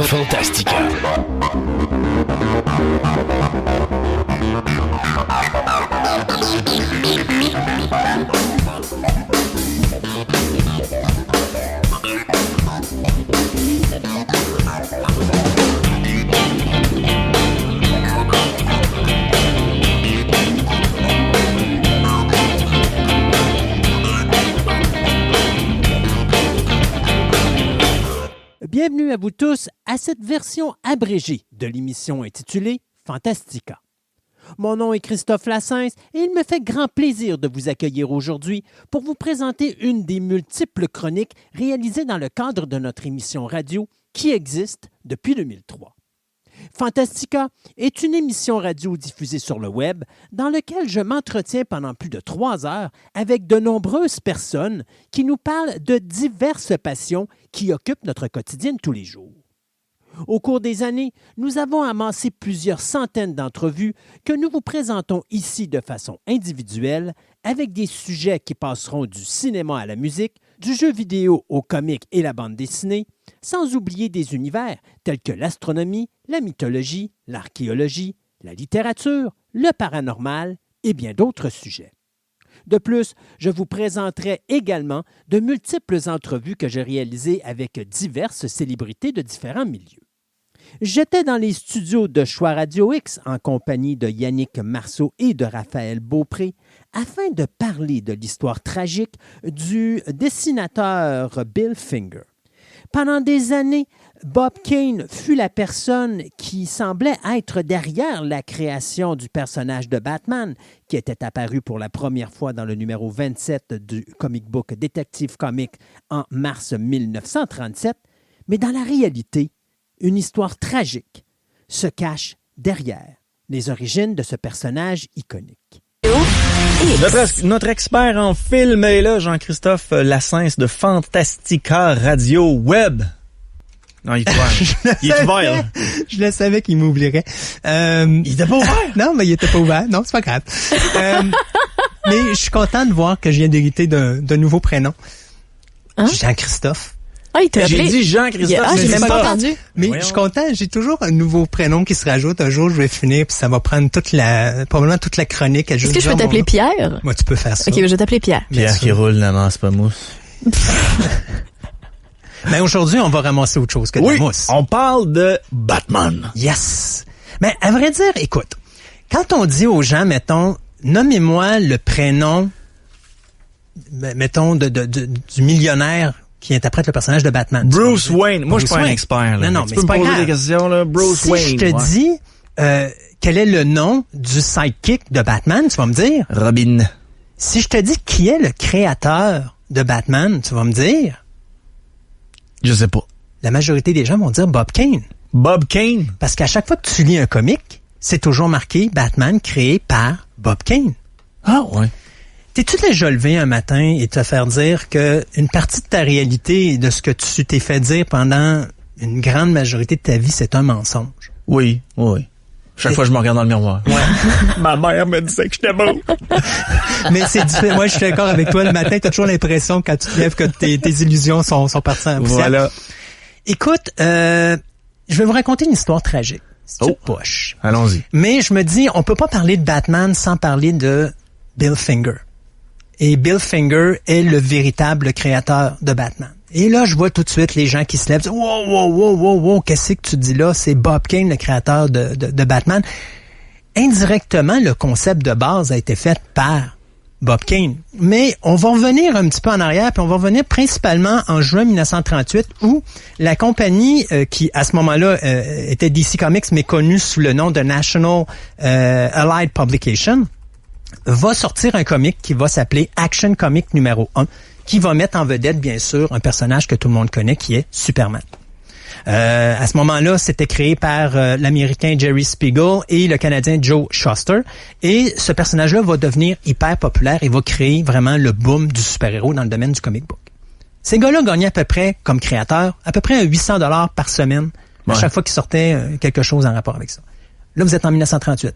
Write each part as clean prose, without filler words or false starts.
Fantastica. Bienvenue à vous tous à cette version abrégée de l'émission intitulée Fantastica. Mon nom est Christophe Lassens et il me fait grand plaisir de vous accueillir aujourd'hui pour vous présenter une des multiples chroniques réalisées dans le cadre de notre émission radio qui existe depuis 2003. Fantastica est une émission radio diffusée sur le web dans laquelle je m'entretiens pendant plus de 3 heures avec de nombreuses personnes qui nous parlent de diverses passions qui occupent notre quotidien de tous les jours. Au cours des années, nous avons amassé plusieurs centaines d'entrevues que nous vous présentons ici de façon individuelle avec des sujets qui passeront du cinéma à la musique, du jeu vidéo au comique et la bande dessinée, sans oublier des univers tels que l'astronomie, la mythologie, l'archéologie, la littérature, le paranormal et bien d'autres sujets. De plus, je vous présenterai également de multiples entrevues que j'ai réalisées avec diverses célébrités de différents milieux. J'étais dans les studios de Choix Radio X en compagnie de Yannick Marceau et de Raphaël Beaupré afin de parler de l'histoire tragique du dessinateur Bill Finger. Pendant des années, Bob Kane fut la personne qui semblait être derrière la création du personnage de Batman, qui était apparu pour la première fois dans le numéro 27 du comic book Detective Comics en mars 1937. Mais dans la réalité, une histoire tragique se cache derrière les origines de ce personnage iconique. Notre expert en film est là, Jean-Christophe Lassens de Fantastica Radio Web. Non, il est ouvert. Il est ouvert, là. Je le savais qu'il m'oublierait. Il était pas ouvert? Non, mais il était pas ouvert. Non, c'est pas grave. Mais je suis content de voir que je viens d'hériter d'un nouveau prénom. Hein? Jean-Christophe. Ah, il t'a appelé. J'ai dit Jean-Christophe. Ah, j'ai même pas entendu. Mais je suis content, j'ai toujours un nouveau prénom qui se rajoute. Un jour, je vais finir, puis ça va prendre probablement toute la chronique. Est-ce que je peux t'appeler Pierre? Moi, tu peux faire ça. Ok, je vais t'appeler Pierre. Pierre qui roule n'amasse pas mousse. Mais aujourd'hui, on va ramasser autre chose que de la mousse. On parle de Batman. Yes. Mais à vrai dire, écoute, quand on dit aux gens, mettons, nommez-moi le prénom, mettons, du millionnaire qui interprète le personnage de Batman. Bruce Wayne. Moi, je suis pas un expert, là. Non, tu mais peux c'est me pas poser grave. des questions, là. Bruce si Wayne. Si je te dis, quel est le nom du sidekick de Batman, tu vas me dire? Robin. Si je te dis qui est le créateur de Batman, tu vas me dire? Je sais pas. La majorité des gens vont dire Bob Kane. Bob Kane? Parce qu'à chaque fois que tu lis un comic, c'est toujours marqué Batman créé par Bob Kane. Ah, ouais. T'es-tu déjà levé un matin et te faire dire que une partie de ta réalité et de ce que tu t'es fait dire pendant une grande majorité de ta vie, c'est un mensonge? Oui, oui. Chaque fois, je me regarde dans le miroir. Ouais. Ma mère me disait que j'étais beau. Mais c'est différent. Moi, je suis d'accord avec toi. Le matin, t'as toujours l'impression, quand tu te lèves, que tes illusions sont parties en poussière. Voilà. Écoute, je vais vous raconter une histoire tragique. C'est une poche. Allons-y. Mais je me dis, on peut pas parler de Batman sans parler de Bill Finger. Et Bill Finger est le véritable créateur de Batman. Et là, je vois tout de suite les gens qui se lèvent. Wow, qu'est-ce que tu dis là? C'est Bob Kane, le créateur de Batman. Indirectement, le concept de base a été fait par Bob Kane. Mais on va revenir un petit peu en arrière, puis on va revenir principalement en juin 1938, où la compagnie qui, à ce moment-là, était DC Comics, mais connue sous le nom de National Allied Publication, va sortir un comic qui va s'appeler Action Comic numéro 1, qui va mettre en vedette, bien sûr, un personnage que tout le monde connaît, qui est Superman. À ce moment-là, c'était créé par l'Américain Jerry Spiegel et le Canadien Joe Shuster. Et ce personnage-là va devenir hyper populaire et va créer vraiment le boom du super-héros dans le domaine du comic book. Ces gars-là gagnaient à peu près, comme créateurs, à peu près $800 par semaine à chaque fois qu'ils sortaient quelque chose en rapport avec ça. Là, vous êtes en 1938.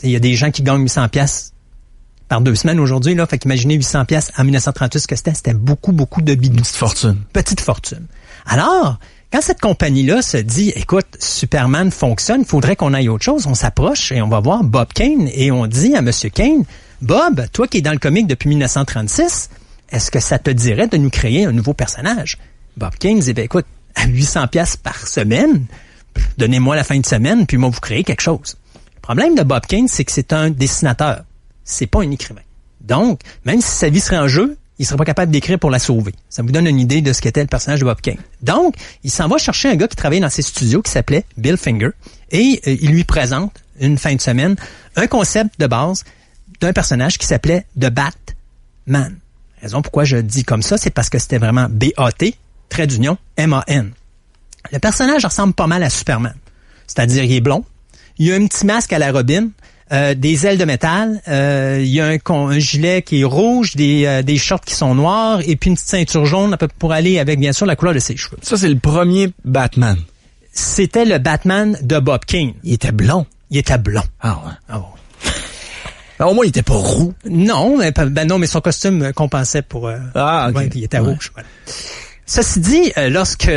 Il y a des gens qui gagnent 800$ par 2 semaines aujourd'hui, là. Fait qu'imaginez 800$ en 1938, ce que c'était beaucoup de bidou. Petite fortune. Petite fortune. Alors, Quand cette compagnie-là se dit, écoute, Superman fonctionne, il faudrait qu'on aille autre chose, on s'approche et on va voir Bob Kane et on dit à M. Kane, Bob, toi qui es dans le comic depuis 1936, est-ce que ça te dirait de nous créer un nouveau personnage? Bob Kane dit, écoute, à 800$ par semaine, donnez-moi la fin de semaine, puis moi vous créez quelque chose. Le problème de Bob Kane, c'est que c'est un dessinateur. C'est pas un écrivain. Donc, même si sa vie serait en jeu, il serait pas capable d'écrire pour la sauver. Ça vous donne une idée de ce qu'était le personnage de Bob Kane. Donc, il s'en va chercher un gars qui travaillait dans ses studios qui s'appelait Bill Finger et il lui présente une fin de semaine un concept de base d'un personnage qui s'appelait The Batman. La raison pourquoi je dis comme ça, c'est parce que c'était vraiment B-A-T, trait d'union, M-A-N. Le personnage ressemble pas mal à Superman. C'est-à-dire, il est blond, il a un petit masque à la Robin, des ailes de métal, il y a un gilet qui est rouge, des shorts qui sont noirs et puis une petite ceinture jaune pour aller avec, bien sûr, la couleur de ses cheveux. Ça, c'est le premier Batman. C'était le Batman de Bob Kane. Il était blond. Il était blond. Ah ouais. Ah ouais. Au moins, il était pas roux. Non, mais son costume compensait pour... Ah, OK. Ouais, il était rouge. Voilà. Ceci dit, lorsque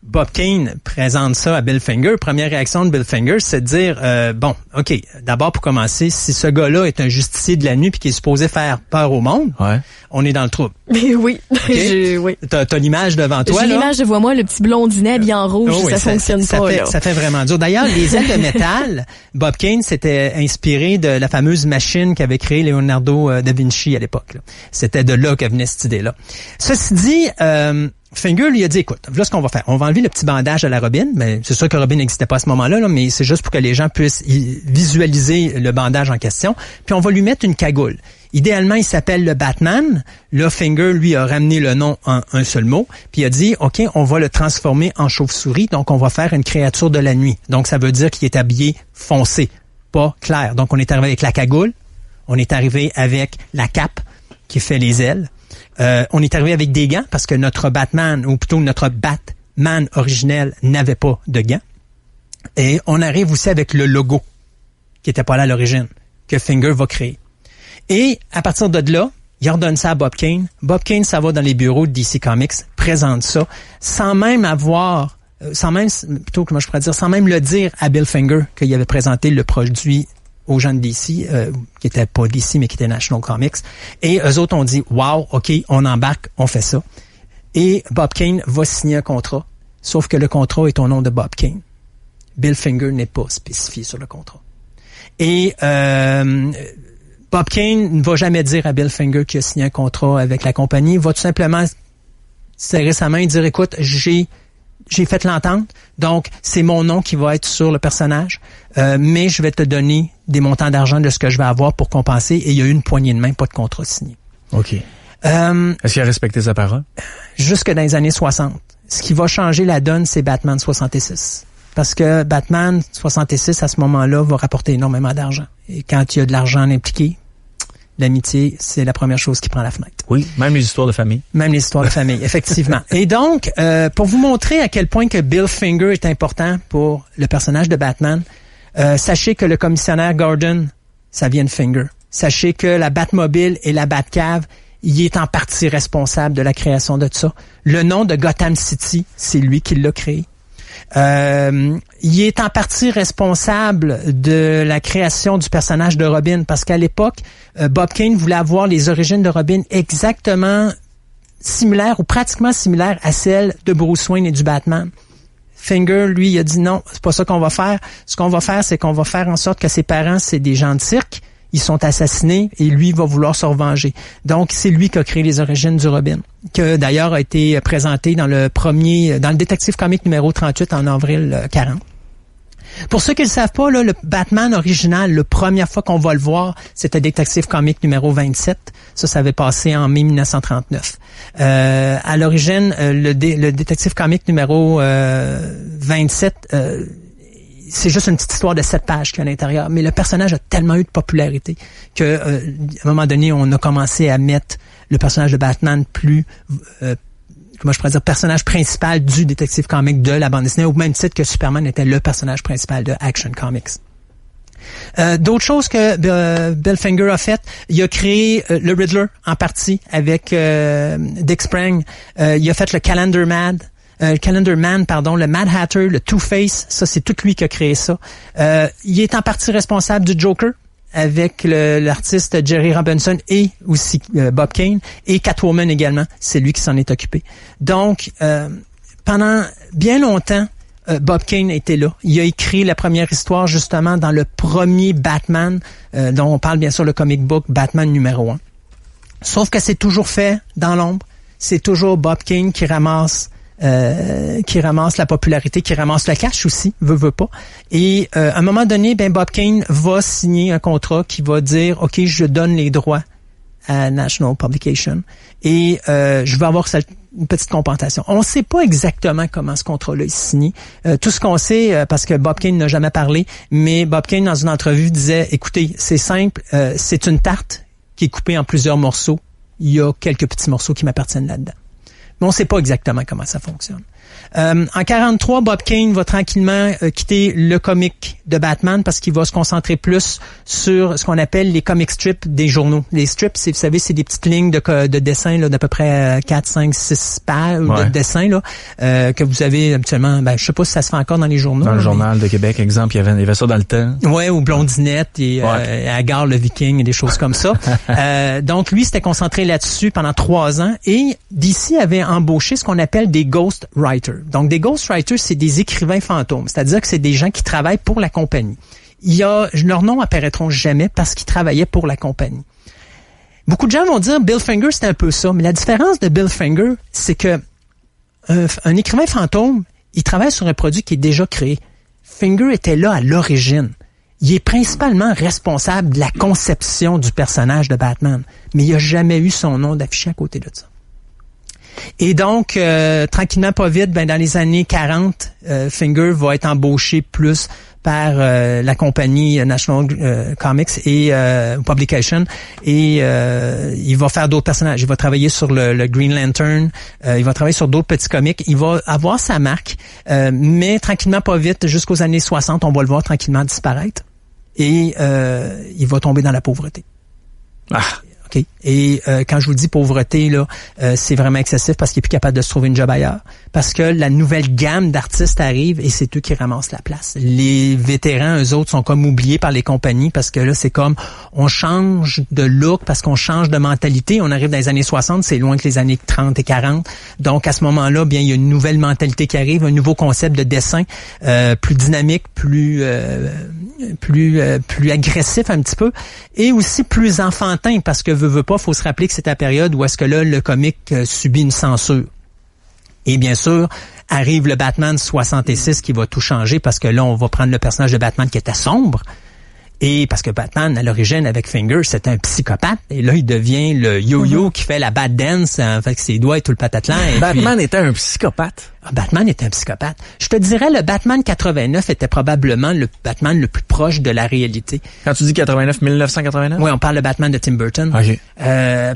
Bob Kane présente ça à Bill Finger, première réaction de Bill Finger, c'est de dire, bon, OK, d'abord pour commencer, si ce gars-là est un justicier de la nuit puis qui est supposé faire peur au monde, on est dans le trouble. Mais oui. Okay? Oui. T'as l'image devant toi, J'ai là. l'image devant moi, le petit blondinet habillé en rouge, Oh, oui, ça fonctionne pas, là. Ça fait vraiment dur. D'ailleurs, les ailes de métal, Bob Kane s'était inspiré de la fameuse machine qu'avait créée Leonardo da Vinci à l'époque, là. C'était de là que venait cette idée-là. Ceci dit, Finger lui a dit, écoute, voilà ce qu'on va faire. On va enlever le petit bandage à la Robin. Mais c'est sûr que Robin n'existait pas à ce moment-là, là, mais c'est juste pour que les gens puissent visualiser le bandage en question. Puis on va lui mettre une cagoule. Idéalement, il s'appelle le Batman. Là, Finger, lui, a ramené le nom en un seul mot. Puis il a dit, OK, on va le transformer en chauve-souris. Donc, on va faire une créature de la nuit. Donc, ça veut dire qu'il est habillé foncé, pas clair. Donc, on est arrivé avec la cagoule. On est arrivé avec la cape qui fait les ailes. On est arrivé avec des gants parce que notre Batman, ou plutôt notre Batman originel, n'avait pas de gants. Et on arrive aussi avec le logo, qui était pas là à l'origine, que Finger va créer. Et à partir de là, il ordonne ça à Bob Kane. Bob Kane, ça va dans les bureaux de DC Comics, présente ça, sans même le dire à Bill Finger qu'il avait présenté le produit aux gens de DC, qui était pas DC, mais qui était National Comics. Et eux autres ont dit, wow, OK, on embarque, on fait ça. Et Bob Kane va signer un contrat, sauf que le contrat est au nom de Bob Kane. Bill Finger n'est pas spécifié sur le contrat. Et Bob Kane ne va jamais dire à Bill Finger qu'il a signé un contrat avec la compagnie. Il va tout simplement serrer sa main et dire, écoute, j'ai fait l'entente, donc c'est mon nom qui va être sur le personnage, mais je vais te donner des montants d'argent de ce que je vais avoir pour compenser, et il y a eu une poignée de main, pas de contrat signé. OK. Est-ce qu'il a respecté sa parole? Jusque dans les années 60. Ce qui va changer la donne, c'est Batman 66. Parce que Batman 66, à ce moment-là, va rapporter énormément d'argent. Et quand il y a de l'argent impliqué, l'amitié, c'est la première chose qui prend la fenêtre. Oui, même les histoires de famille. Même les histoires de famille, effectivement. Et donc, pour vous montrer à quel point que Bill Finger est important pour le personnage de Batman, sachez que le commissionnaire Gordon, ça vient de Finger. Sachez que la Batmobile et la Batcave, il est en partie responsable de la création de tout ça. Le nom de Gotham City, c'est lui qui l'a créé. Il est en partie responsable de la création du personnage de Robin, parce qu'à l'époque, Bob Kane voulait avoir les origines de Robin exactement similaires ou pratiquement similaires à celles de Bruce Wayne et du Batman. Finger, lui, il a dit non, c'est pas ça qu'on va faire. Ce qu'on va faire, c'est qu'on va faire en sorte que ses parents, c'est des gens de cirque. Ils sont assassinés et lui va vouloir se revenger. Donc, c'est lui qui a créé les origines du Robin, que d'ailleurs a été présenté dans le Détective Comics numéro 38 en avril 40. Pour ceux qui ne le savent pas, là, le Batman original, la première fois qu'on va le voir, c'était Détective Comics numéro 27. Ça avait passé en mai 1939. À l'origine, le Détective Comics numéro 27, c'est juste une petite histoire de 7 pages qu'il y a à l'intérieur. Mais le personnage a tellement eu de popularité que, à un moment donné, on a commencé à mettre le personnage de Batman plus, comment je pourrais dire, personnage principal du Détective Comics de la bande dessinée, au même titre que Superman était le personnage principal de Action Comics. D'autres choses que Bill Finger a fait, il a créé le Riddler en partie avec Dick Sprang. Il a fait le Calendar Mad. Calendar Man, pardon, le Mad Hatter, le Two-Face, ça c'est tout lui qui a créé ça. Il est en partie responsable du Joker avec l'artiste Jerry Robinson et aussi Bob Kane, et Catwoman également, c'est lui qui s'en est occupé. Donc, pendant bien longtemps, Bob Kane était là. Il a écrit la première histoire justement dans le premier Batman, dont on parle bien sûr le comic book Batman numéro 1. Sauf que c'est toujours fait dans l'ombre. C'est toujours Bob Kane qui ramasse la popularité, qui ramasse le cash aussi, veut pas. Et à un moment donné, Bob Kane va signer un contrat qui va dire, OK, je donne les droits à National Publication et je vais avoir une petite compensation. On ne sait pas exactement comment ce contrat-là est signé. Tout ce qu'on sait, parce que Bob Kane n'a jamais parlé, mais Bob Kane, dans une entrevue, disait, écoutez, c'est simple, c'est une tarte qui est coupée en plusieurs morceaux. Il y a quelques petits morceaux qui m'appartiennent là-dedans. Mais on ne sait pas exactement comment ça fonctionne. En 43, Bob Kane va tranquillement quitter le comic de Batman parce qu'il va se concentrer plus sur ce qu'on appelle les comic strips des journaux. Les strips, vous savez, c'est des petites lignes de dessin là, d'à peu près 4, 5, 6 pages de dessin là, que vous avez habituellement, je sais pas si ça se fait encore dans les journaux. Dans le Journal de Québec, exemple, il y avait ça dans le temps. Ouais, ou Blondinette et Agar le Viking et des choses comme ça. Donc lui s'était concentré là-dessus pendant 3 ans et DC avait embauché ce qu'on appelle des ghost writers. Donc, des ghostwriters, c'est des écrivains fantômes. C'est-à-dire que c'est des gens qui travaillent pour la compagnie. Leurs noms apparaîtront jamais parce qu'ils travaillaient pour la compagnie. Beaucoup de gens vont dire Bill Finger, c'est un peu ça. Mais la différence de Bill Finger, c'est que un écrivain fantôme, il travaille sur un produit qui est déjà créé. Finger était là à l'origine. Il est principalement responsable de la conception du personnage de Batman. Mais il n'a jamais eu son nom d'affiché à côté de ça. Et donc, tranquillement, pas vite, dans les années 40, Finger va être embauché plus par la compagnie National Comics et Publication. Et il va faire d'autres personnages. Il va travailler sur le Green Lantern. Il va travailler sur d'autres petits comics. Il va avoir sa marque. Mais tranquillement, pas vite, jusqu'aux années 60, on va le voir tranquillement disparaître. Et il va tomber dans la pauvreté. Okay. Et quand je vous dis pauvreté, là, c'est vraiment excessif parce qu'il est plus capable de se trouver une job ailleurs. Parce que la nouvelle gamme d'artistes arrive et c'est eux qui ramassent la place. Les vétérans, eux autres, sont comme oubliés par les compagnies parce que là, c'est comme on change de look parce qu'on change de mentalité. On arrive dans les années 60, c'est loin que les années 30 et 40. Donc, à ce moment-là, bien, il y a une nouvelle mentalité qui arrive, un nouveau concept de dessin plus dynamique, plus agressif un petit peu et aussi plus enfantin parce que veut pas, faut se rappeler que c'est la période où est-ce que là, le comic subit une censure. Et bien sûr, arrive le Batman 66 qui va tout changer parce que là, on va prendre le personnage de Batman qui était sombre. Et parce que Batman, à l'origine, avec Finger, c'était un psychopathe. Et là, il devient le yo-yo qui fait la bad dance avec ses doigts et tout le patatlan. Et Batman était un psychopathe. Batman était un psychopathe. Je te dirais, le Batman 89 était probablement le Batman le plus proche de la réalité. Quand tu dis 1989? Oui, on parle de Batman de Tim Burton. Okay.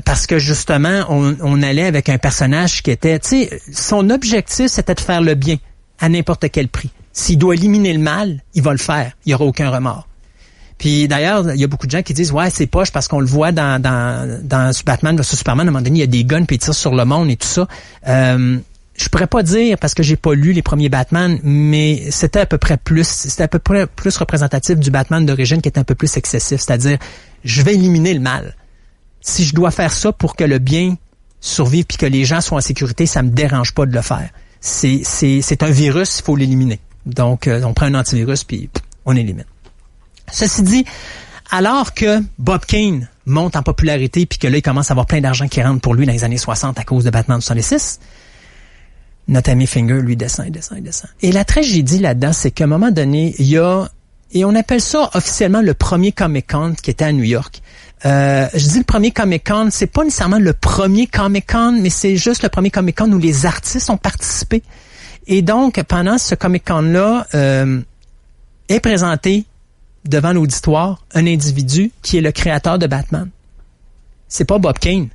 Parce que justement, on allait avec un personnage qui était, tu sais, son objectif, c'était de faire le bien à n'importe quel prix. S'il doit éliminer le mal, il va le faire. Il n'y aura aucun remords. Puis d'ailleurs, il y a beaucoup de gens qui disent ouais, c'est poche parce qu'on le voit dans Batman vs Superman, à un moment donné, il y a des guns puis il tire sur le monde et tout ça. Je pourrais pas dire parce que j'ai pas lu les premiers Batman, mais c'était à peu près plus représentatif du Batman d'origine qui était un peu plus excessif, c'est-à-dire je vais éliminer le mal. Si je dois faire ça pour que le bien survive puis que les gens soient en sécurité, ça me dérange pas de le faire. C'est un virus, il faut l'éliminer. Donc on prend un antivirus puis on élimine. Ceci dit, alors que Bob Kane monte en popularité puis que là, il commence à avoir plein d'argent qui rentre pour lui dans les années 60 à cause de Batman 66, notre ami Finger, lui, descend. Et la tragédie là-dedans, c'est qu'à un moment donné, il y a, et on appelle ça officiellement le premier Comic-Con qui était à New York. Je dis le premier Comic-Con, c'est pas nécessairement le premier Comic-Con, mais c'est juste le premier Comic-Con où les artistes ont participé. Et donc, pendant ce Comic-Con-là, est présenté devant l'auditoire un individu qui est le créateur de Batman. C'est pas Bob Kane,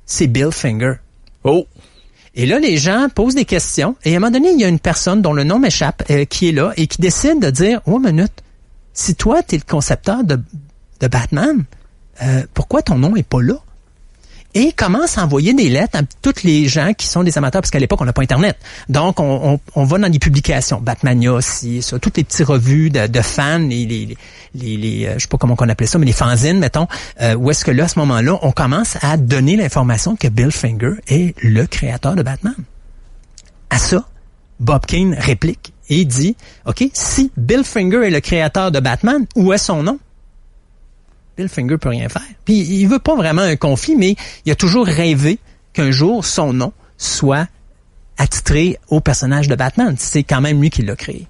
c'est Bill Finger. Oh! Et là, les gens posent des questions et à un moment donné, il y a une personne dont le nom m'échappe qui est là et qui décide de dire « Oh, minute, si toi, t'es le concepteur de Batman, pourquoi ton nom est pas là? » et commence à envoyer des lettres à tous les gens qui sont des amateurs, parce qu'à l'époque, on n'a pas Internet. Donc, on va dans des publications, Batmania aussi, ça, toutes les petites revues de fans, les je sais pas comment on appelait ça, mais les fanzines, mettons, où est-ce que là, à ce moment-là, on commence à donner l'information que Bill Finger est le créateur de Batman. À ça, Bob Kane réplique et dit, OK, si Bill Finger est le créateur de Batman, où est son nom? Bill Finger peut rien faire. Puis il veut pas vraiment un conflit, mais il a toujours rêvé qu'un jour son nom soit attitré au personnage de Batman. C'est quand même lui qui l'a créé.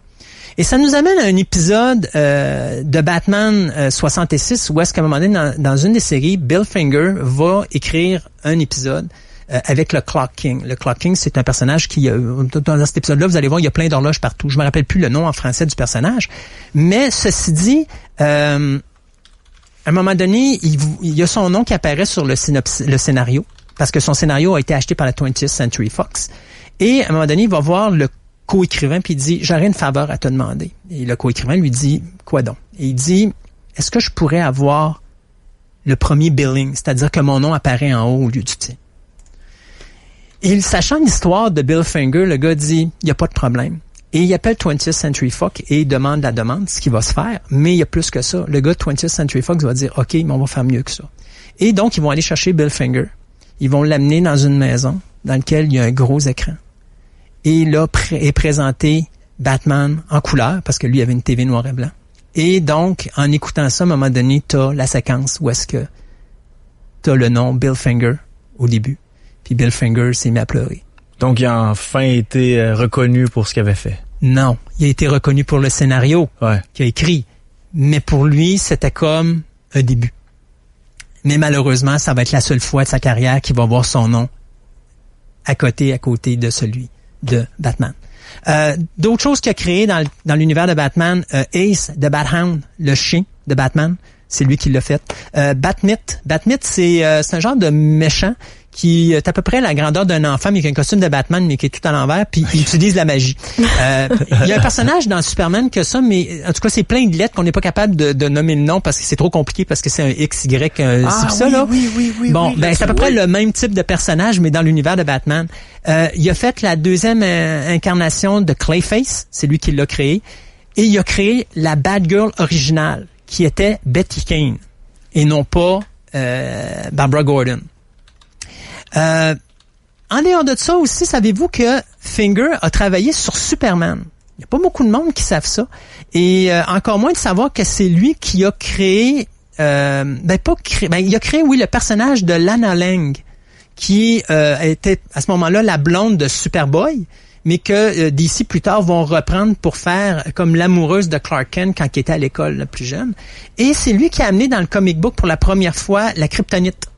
Et ça nous amène à un épisode de Batman 66 où est-ce qu'à un moment donné, dans une des séries, Bill Finger va écrire un épisode avec le Clock King. Le Clock King, c'est un personnage qui, dans cet épisode-là, vous allez voir, il y a plein d'horloges partout. Je me rappelle plus le nom en français du personnage. Mais ceci dit, à un moment donné, il y a son nom qui apparaît sur le scénario, parce que son scénario a été acheté par la 20th Century Fox. Et à un moment donné, il va voir le co-écrivain, puis il dit, j'aurais une faveur à te demander. Et le co-écrivain lui dit, quoi donc? Et il dit, est-ce que je pourrais avoir le premier billing, c'est-à-dire que mon nom apparaît en haut au lieu du tien? Et sachant l'histoire de Bill Finger, le gars dit, il n'y a pas de problème. Et il appelle 20th Century Fox et il demande la demande, ce qui va se faire. Mais il y a plus que ça. Le gars de 20th Century Fox va dire, OK, mais on va faire mieux que ça. Et donc, ils vont aller chercher Bill Finger. Ils vont l'amener dans une maison dans laquelle il y a un gros écran. Et là, est présenté Batman en couleur, parce que lui avait une TV noir et blanc. Et donc, en écoutant ça, à un moment donné, t'as la séquence où est-ce que t'as le nom Bill Finger au début. Puis Bill Finger s'est mis à pleurer. Donc, il a enfin été reconnu pour ce qu'il avait fait. Non, il a été reconnu pour le scénario qu'il a écrit. Mais pour lui, c'était comme un début. Mais malheureusement, ça va être la seule fois de sa carrière qu'il va voir son nom à côté de celui de Batman. D'autres choses qu'il a créées dans l'univers de Batman, Ace de Bat-Hound, le chien de Batman, c'est lui qui l'a fait. Bat-Mite, c'est un genre de méchant qui est à peu près la grandeur d'un enfant, mais qui a un costume de Batman, mais qui est tout à l'envers, puis il utilise la magie. Il y a un personnage dans Superman que ça, mais en tout cas, c'est plein de lettres qu'on n'est pas capable de nommer le nom parce que c'est trop compliqué, parce que c'est un X, Y, c'est ça, là. Oui. Bon, c'est à peu près le même type de personnage, mais dans l'univers de Batman. Il a fait la deuxième incarnation de Clayface, c'est lui qui l'a créé, et il a créé la Batgirl originale, qui était Betty Kane, et non pas Barbara Gordon. En dehors de ça aussi, savez-vous que Finger a travaillé sur Superman? Il n'y a pas beaucoup de monde qui savent ça. Et encore moins de savoir que c'est lui qui a créé... il a créé, oui, le personnage de Lana Lang, qui était à ce moment-là la blonde de Superboy, mais que DC plus tard vont reprendre pour faire comme l'amoureuse de Clark Kent quand il était à l'école le plus jeune. Et c'est lui qui a amené dans le comic book pour la première fois la kryptonite.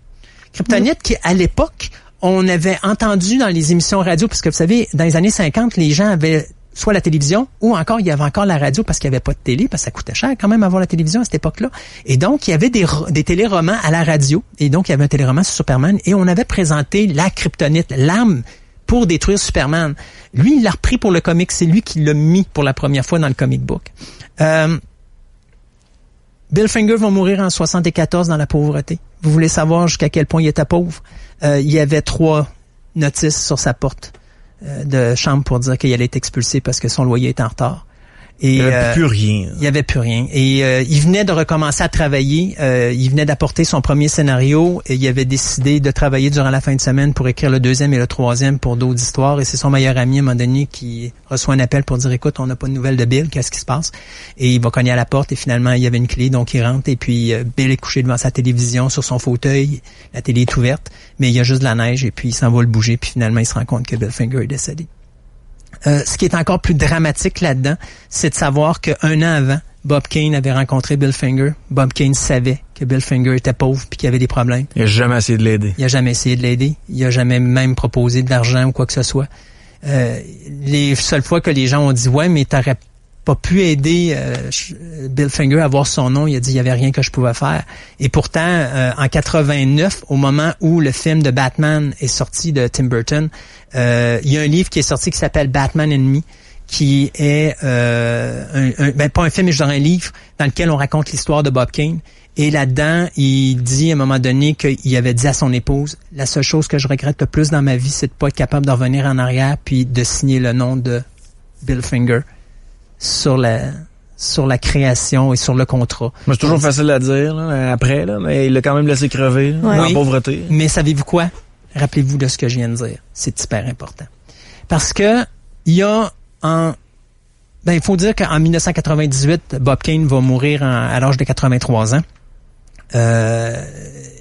Kryptonite qui, à l'époque, on avait entendu dans les émissions radio, parce que vous savez, dans les années 50, les gens avaient soit la télévision ou encore, il y avait encore la radio parce qu'il n'y avait pas de télé, parce que ça coûtait cher quand même avoir la télévision à cette époque-là. Et donc, il y avait des téléromans à la radio. Et donc, il y avait un téléroman sur Superman et on avait présenté la kryptonite, l'arme pour détruire Superman. Lui, il l'a repris pour le comic. C'est lui qui l'a mis pour la première fois dans le comic book. Bill Finger va mourir en 74 dans la pauvreté. Vous voulez savoir jusqu'à quel point il était pauvre? Il y avait 3 notices sur sa porte de chambre pour dire qu'il allait être expulsé parce que son loyer était en retard. Et, il n'y avait plus rien. Il n'y avait plus rien. Et il venait de recommencer à travailler. Il venait d'apporter son premier scénario et il avait décidé de travailler durant la fin de semaine pour écrire le 2e et le 3e pour d'autres histoires. Et c'est son meilleur ami, à un moment donné, qui reçoit un appel pour dire, écoute, on n'a pas de nouvelles de Bill, qu'est-ce qui se passe? Et il va cogner à la porte et finalement, il y avait une clé, donc il rentre. Et puis, Bill est couché devant sa télévision, sur son fauteuil. La télé est ouverte, mais il y a juste de la neige et puis il s'en va le bouger. Puis finalement, il se rend compte que Bill Finger est décédé. Ce qui est encore plus dramatique là-dedans, c'est de savoir qu'un an avant, Bob Kane avait rencontré Bill Finger. Bob Kane savait que Bill Finger était pauvre puis qu'il avait des problèmes. Il a jamais essayé de l'aider. Il a jamais essayé de l'aider. Il a jamais même proposé de l'argent ou quoi que ce soit. Les seules fois que les gens ont dit « Ouais, mais t'aurais pas pu aider Bill Finger à avoir son nom », il a dit « Il y avait rien que je pouvais faire ». Et pourtant, en 89, au moment où le film de Batman est sorti de Tim Burton, il y a un livre qui est sorti qui s'appelle Batman and Me. qui est pas un film, mais je dirais un livre dans lequel on raconte l'histoire de Bob Kane. Et là-dedans, il dit à un moment donné qu'il avait dit à son épouse, la seule chose que je regrette le plus dans ma vie, c'est de pas être capable de revenir en arrière puis de signer le nom de Bill Finger sur la création et sur le contrat. C'est toujours facile à dire là, après, là, mais il l'a quand même laissé crever là, en pauvreté. Mais savez-vous quoi? Rappelez-vous de ce que je viens de dire. C'est hyper important. Parce que il y a il faut dire qu'en 1998, Bob Kane va mourir à l'âge de 83 ans.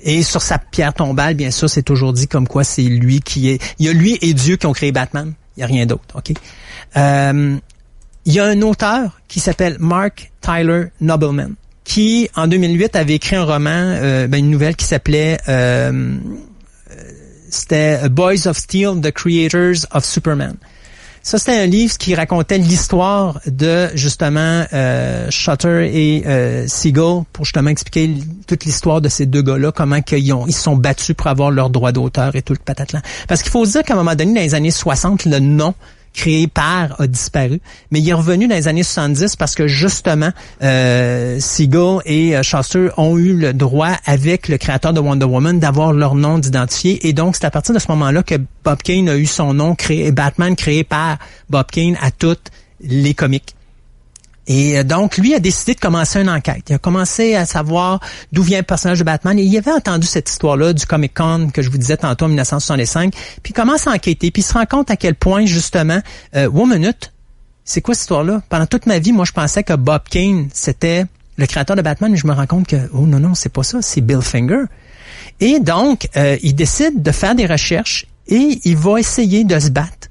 Et sur sa pierre tombale, bien sûr, c'est toujours dit comme quoi c'est lui qui est... Il y a lui et Dieu qui ont créé Batman. Il n'y a rien d'autre, OK? Il y a un auteur qui s'appelle Mark Tyler Nobleman qui, en 2008, avait écrit un roman, une nouvelle qui s'appelait... c'était Boys of Steel, The Creators of Superman. Ça, c'était un livre qui racontait l'histoire de, justement, Shutter et Siegel pour justement expliquer toute l'histoire de ces deux gars-là, comment ils se sont battus pour avoir leur droit d'auteur et tout le patatlan. Parce qu'il faut se dire qu'à un moment donné, dans les années 60, le nom créé par a disparu, mais il est revenu dans les années 70 parce que justement Siegel et Shuster ont eu le droit avec le créateur de Wonder Woman d'avoir leur nom d'identifié et donc c'est à partir de ce moment-là que Bob Kane a eu son nom créé, Batman créé par Bob Kane à toutes les comics. Et donc, lui a décidé de commencer une enquête. Il a commencé à savoir d'où vient le personnage de Batman. Et il avait entendu cette histoire-là du Comic-Con que je vous disais tantôt en 1965. Puis il commence à enquêter. Puis il se rend compte à quel point, justement, one minute, c'est quoi cette histoire-là? Pendant toute ma vie, moi, je pensais que Bob Kane, c'était le créateur de Batman. Mais je me rends compte que, oh non, c'est pas ça. C'est Bill Finger. Et donc, il décide de faire des recherches et il va essayer de se battre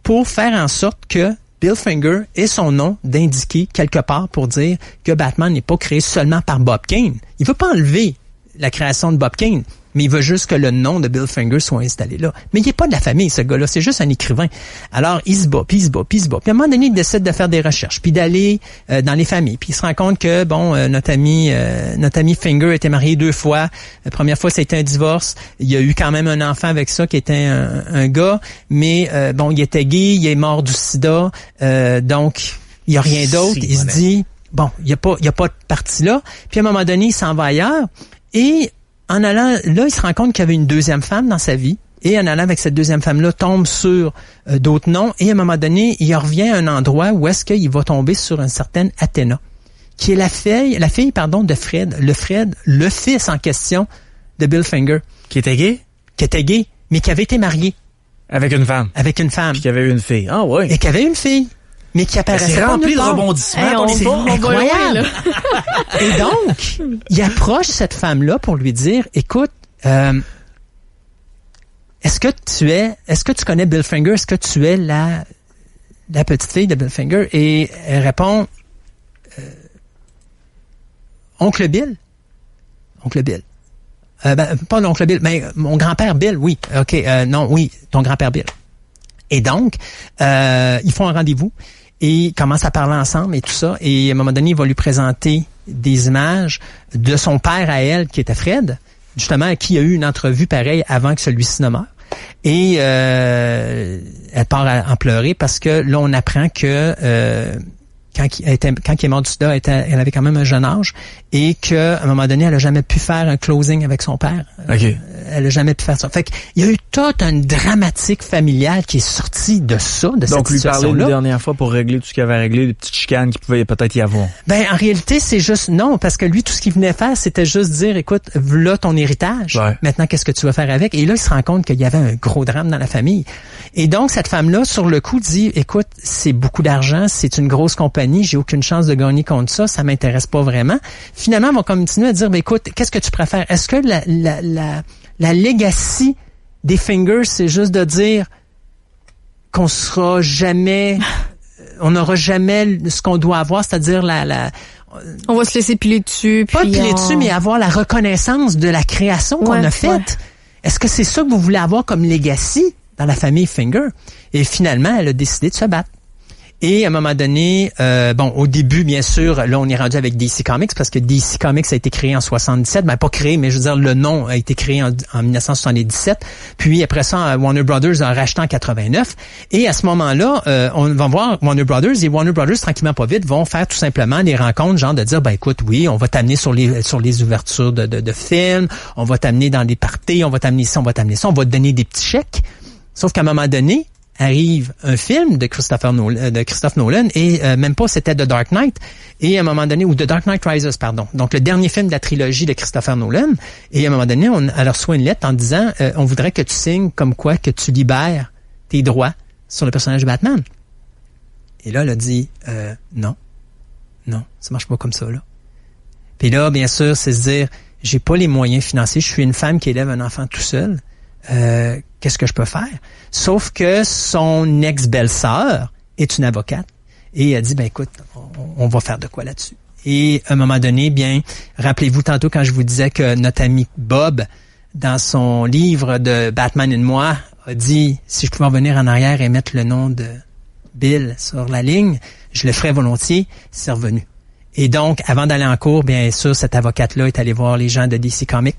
pour faire en sorte que Bill Finger ait son nom d'indiquer quelque part pour dire que Batman n'est pas créé seulement par Bob Kane. Il veut pas enlever la création de Bob Kane, mais il veut juste que le nom de Bill Finger soit installé là. Mais il n'est pas de la famille, ce gars-là, c'est juste un écrivain. Alors, il se bat. Puis à un moment donné, il décide de faire des recherches, puis d'aller dans les familles. Puis il se rend compte que, notre ami Finger était marié 2 fois. La première fois, c'était un divorce. Il y a eu quand même un enfant avec ça qui était un gars, mais il était gay, il est mort du sida, donc il n'y a rien d'autre. Il se dit, il n'y a pas de partie là. Puis à un moment donné, il s'en va ailleurs et en allant là, il se rend compte qu'il y avait une deuxième femme dans sa vie. Et en allant avec cette deuxième femme-là, tombe sur d'autres noms. Et à un moment donné, il revient à un endroit où est-ce qu'il va tomber sur une certaine Athéna, qui est la fille de Fred. Le fils en question de Bill Finger. Qui était gay? Qui était gay, mais qui avait été marié. Avec une femme. Puis qui avait eu une fille. Ah ouais. Et qui avait une fille. Mais qui apparaissait c'est rempli de rebondissements. C'est incroyable. Et donc, il approche cette femme-là pour lui dire, écoute, est-ce que tu connais Bill Finger? Est-ce que tu es la petite fille de Bill Finger? Et elle répond, Oncle Bill. Pas l'oncle Bill, mais mon grand-père Bill, oui. OK, ton grand-père Bill. Et donc, ils font un rendez-vous et ils commencent à parler ensemble et tout ça. Et à un moment donné, il va lui présenter des images de son père à elle, qui était Fred, justement, qui a eu une entrevue pareille avant que celui-ci ne meure. Et elle part en pleurer parce que là, on apprend que quand il est mort du sida, elle avait quand même un jeune âge et qu'à un moment donné, elle a jamais pu faire un closing avec son père. Okay. Elle a jamais pu faire ça. Fait qu'il y a eu toute une dramatique familiale qui est sortie de ça, de cette situation-là. Donc, lui parler la dernière fois pour régler tout ce qu'il avait réglé, des petites chicanes qu'il pouvait peut-être y avoir. En réalité, c'est juste non, parce que lui, tout ce qu'il venait faire, c'était juste dire, écoute, voilà ton héritage. Ouais. Maintenant, qu'est-ce que tu vas faire avec? Et là, il se rend compte qu'il y avait un gros drame dans la famille. Et donc, cette femme-là, sur le coup, dit, écoute, c'est beaucoup d'argent, c'est une grosse compagnie, j'ai aucune chance de gagner contre ça m'intéresse pas vraiment. Finalement, ils vont continuer à dire, écoute, qu'est-ce que tu préfères? Est-ce que la legacy des Fingers, c'est juste de dire qu'on sera jamais, on n'aura jamais ce qu'on doit avoir, c'est-à-dire on va se laisser piler dessus. Pas piler dessus, mais avoir la reconnaissance de la création qu'on a faite. Ouais. Est-ce que c'est ça que vous voulez avoir comme legacy dans la famille Finger? Et finalement, elle a décidé de se battre. Et à un moment donné, au début, bien sûr, là, on est rendu avec DC Comics parce que DC Comics a été créé en 77. Ben, pas créé, mais je veux dire, le nom a été créé en 1977. Puis après ça, Warner Brothers a racheté en 89. Et à ce moment-là, on va voir Warner Brothers. Et Warner Brothers, tranquillement pas vite, vont faire tout simplement des rencontres, genre de dire, ben écoute, oui, on va t'amener sur les ouvertures de films, on va t'amener dans des parties, on va t'amener ça, on va t'amener ça, on va te donner des petits chèques. Sauf qu'à un moment donné, arrive un film de Christophe Nolan et même pas c'était The Dark Knight et à un moment donné ou The Dark Knight Rises pardon. Donc le dernier film de la trilogie de Christopher Nolan et à un moment donné elle reçoit une lettre en disant on voudrait que tu signes comme quoi que tu libères tes droits sur le personnage de Batman. Et là elle a dit non, ça marche pas comme ça là. Puis là bien sûr c'est se dire j'ai pas les moyens financiers, je suis une femme qui élève un enfant tout seul. Qu'est-ce que je peux faire? Sauf que son ex-belle-sœur est une avocate et elle dit, ben écoute, on va faire de quoi là-dessus. Et à un moment donné, bien, rappelez-vous tantôt quand je vous disais que notre ami Bob, dans son livre de Batman et moi, a dit, si je pouvais revenir en arrière et mettre le nom de Bill sur la ligne, je le ferais volontiers, c'est revenu. Et donc, avant d'aller en cours, bien sûr, cette avocate-là est allée voir les gens de DC Comics.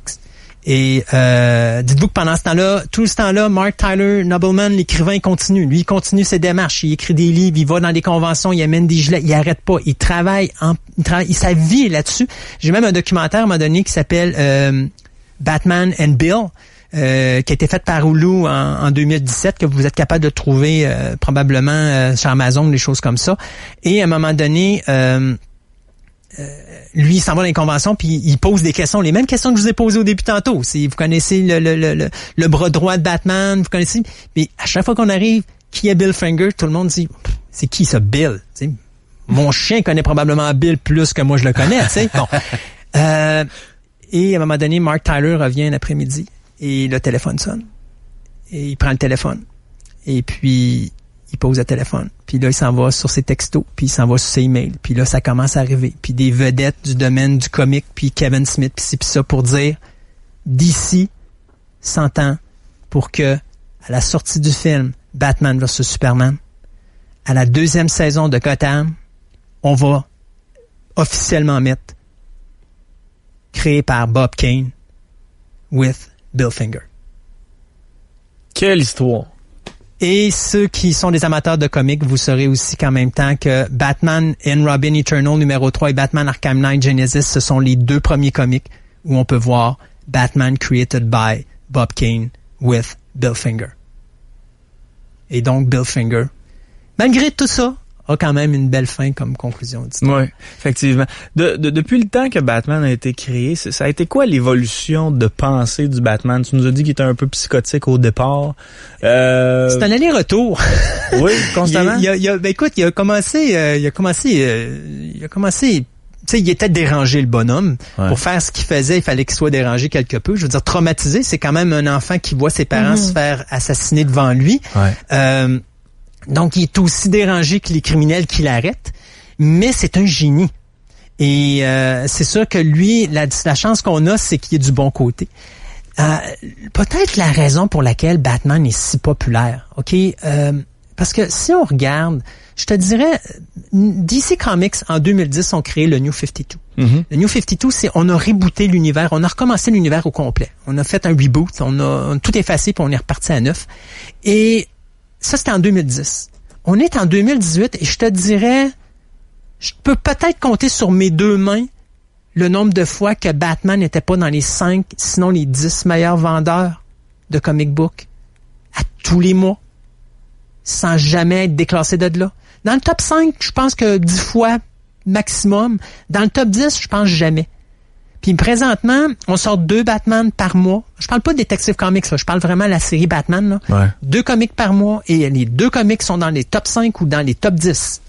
Et dites-vous que pendant ce temps-là, tout ce temps-là, Mark Tyler Nobleman, l'écrivain, il continue. Lui, il continue ses démarches. Il écrit des livres, il va dans des conventions, il amène des gilets, il arrête pas. Il travaille sa vie est là-dessus. J'ai même un documentaire à un moment donné qui s'appelle Batman and Bill, qui a été fait par Hulu en 2017, que vous êtes capable de trouver probablement sur Amazon, des choses comme ça. Et à un moment donné, lui, il s'en va dans les conventions puis il pose des questions, les mêmes questions que je vous ai posées au début tantôt. Vous connaissez le bras droit de Batman, vous connaissez. Mais à chaque fois qu'on arrive, qui est Bill Finger, tout le monde dit, c'est qui ça, Bill? T'sais, mon chien connaît probablement Bill plus que moi je le connais. Bon. Et à un moment donné, Mark Tyler revient un après-midi et le téléphone sonne. Et il prend le téléphone. Et puis il pose le téléphone. Puis là, il s'en va sur ses textos, puis il s'en va sur ses emails. Puis là, ça commence à arriver. Puis des vedettes du domaine du comique, puis Kevin Smith, puis ça pour dire DC s'entend pour que, à la sortie du film Batman vs Superman, à la 2e saison de Gotham, on va officiellement mettre créé par Bob Kane with Bill Finger. Quelle histoire! Et ceux qui sont des amateurs de comics, vous saurez aussi qu'en même temps que Batman and Robin Eternal numéro 3 et Batman Arkham Knight Genesis, ce sont les 2 premiers comics où on peut voir Batman created by Bob Kane with Bill Finger. Et donc Bill Finger, malgré tout ça, a quand même une belle fin comme conclusion. Oui, effectivement. Depuis le temps que Batman a été créé, ça a été quoi l'évolution de pensée du Batman? Tu nous as dit qu'il était un peu psychotique au départ. C'est un aller-retour. Oui, constamment. Écoute, il a commencé, tu sais, il était dérangé, le bonhomme. Ouais. Pour faire ce qu'il faisait, il fallait qu'il soit dérangé quelque peu. Je veux dire, traumatisé, c'est quand même un enfant qui voit ses parents se faire assassiner devant lui. Ouais. Donc, il est aussi dérangé que les criminels qui l'arrêtent, mais c'est un génie. Et c'est sûr que lui, la chance qu'on a, c'est qu'il est du bon côté. Peut-être la raison pour laquelle Batman est si populaire, OK? Parce que si on regarde, je te dirais, DC Comics, en 2010, ont créé le New 52. Mm-hmm. Le New 52, c'est on a rebooté l'univers, on a recommencé l'univers au complet. On a fait un reboot, on a tout effacé, puis on est reparti à neuf. Et ça, c'était en 2010. On est en 2018 et je te dirais, je peux peut-être compter sur mes 2 mains le nombre de fois que Batman n'était pas dans les 5, sinon les 10 meilleurs vendeurs de comic book à tous les mois, sans jamais être déclassé de là. Dans le top 5, je pense que 10 fois maximum. Dans le top 10, je pense jamais. Puis présentement, on sort 2 Batman par mois. Je parle pas de Detective Comics, là. Je parle vraiment de la série Batman. Là. Ouais. 2 comics par mois et les 2 comics sont dans les top 5 ou dans les top 10.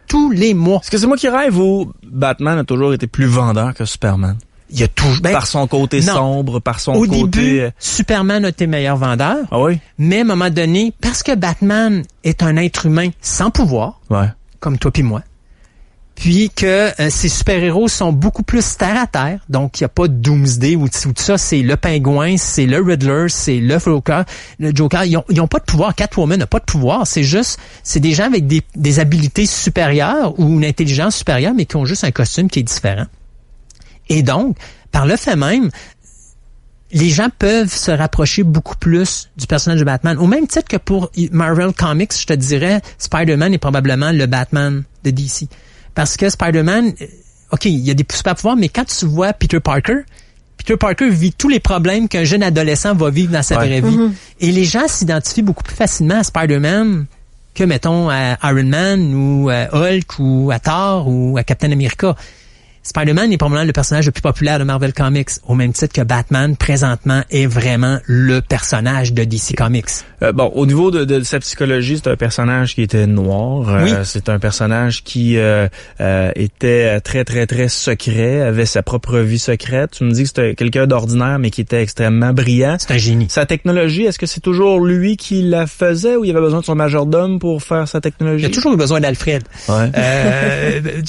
Tous les mois. Est-ce que c'est moi qui rêve ou Batman a toujours été plus vendeur que Superman? Il y a toujours... par son côté sombre, par son côté... Au début, Superman a été meilleur vendeur. Ah oui? Mais à un moment donné, parce que Batman est un être humain sans pouvoir, ouais, comme toi puis moi, puis que ces super-héros sont beaucoup plus terre à terre. Donc, il n'y a pas de Doomsday ou tout ça. C'est le Pingouin, c'est le Riddler, c'est le Joker. Ils ont pas de pouvoir. Catwoman n'a pas de pouvoir. C'est des gens avec des habilités supérieures ou une intelligence supérieure, mais qui ont juste un costume qui est différent. Et donc, par le fait même, les gens peuvent se rapprocher beaucoup plus du personnage de Batman. Au même titre que pour Marvel Comics, je te dirais, Spider-Man est probablement le Batman de DC. Parce que Spider-Man, OK, il y a des super pouvoirs, mais quand tu vois Peter Parker vit tous les problèmes qu'un jeune adolescent va vivre dans sa vraie vie. Mm-hmm. Et les gens s'identifient beaucoup plus facilement à Spider-Man que, mettons, à Iron Man ou à Hulk ou à Thor ou à Captain America. Spider-Man est probablement le personnage le plus populaire de Marvel Comics, au même titre que Batman, présentement, est vraiment le personnage de DC Comics. Au niveau de sa psychologie, c'est un personnage qui était noir. Oui. C'est un personnage qui était très, très, très secret, avait sa propre vie secrète. Tu me dis que c'était quelqu'un d'ordinaire, mais qui était extrêmement brillant. C'est un génie. Sa technologie, est-ce que c'est toujours lui qui la faisait ou il avait besoin de son majordome pour faire sa technologie? Il a toujours eu besoin d'Alfred. Ouais.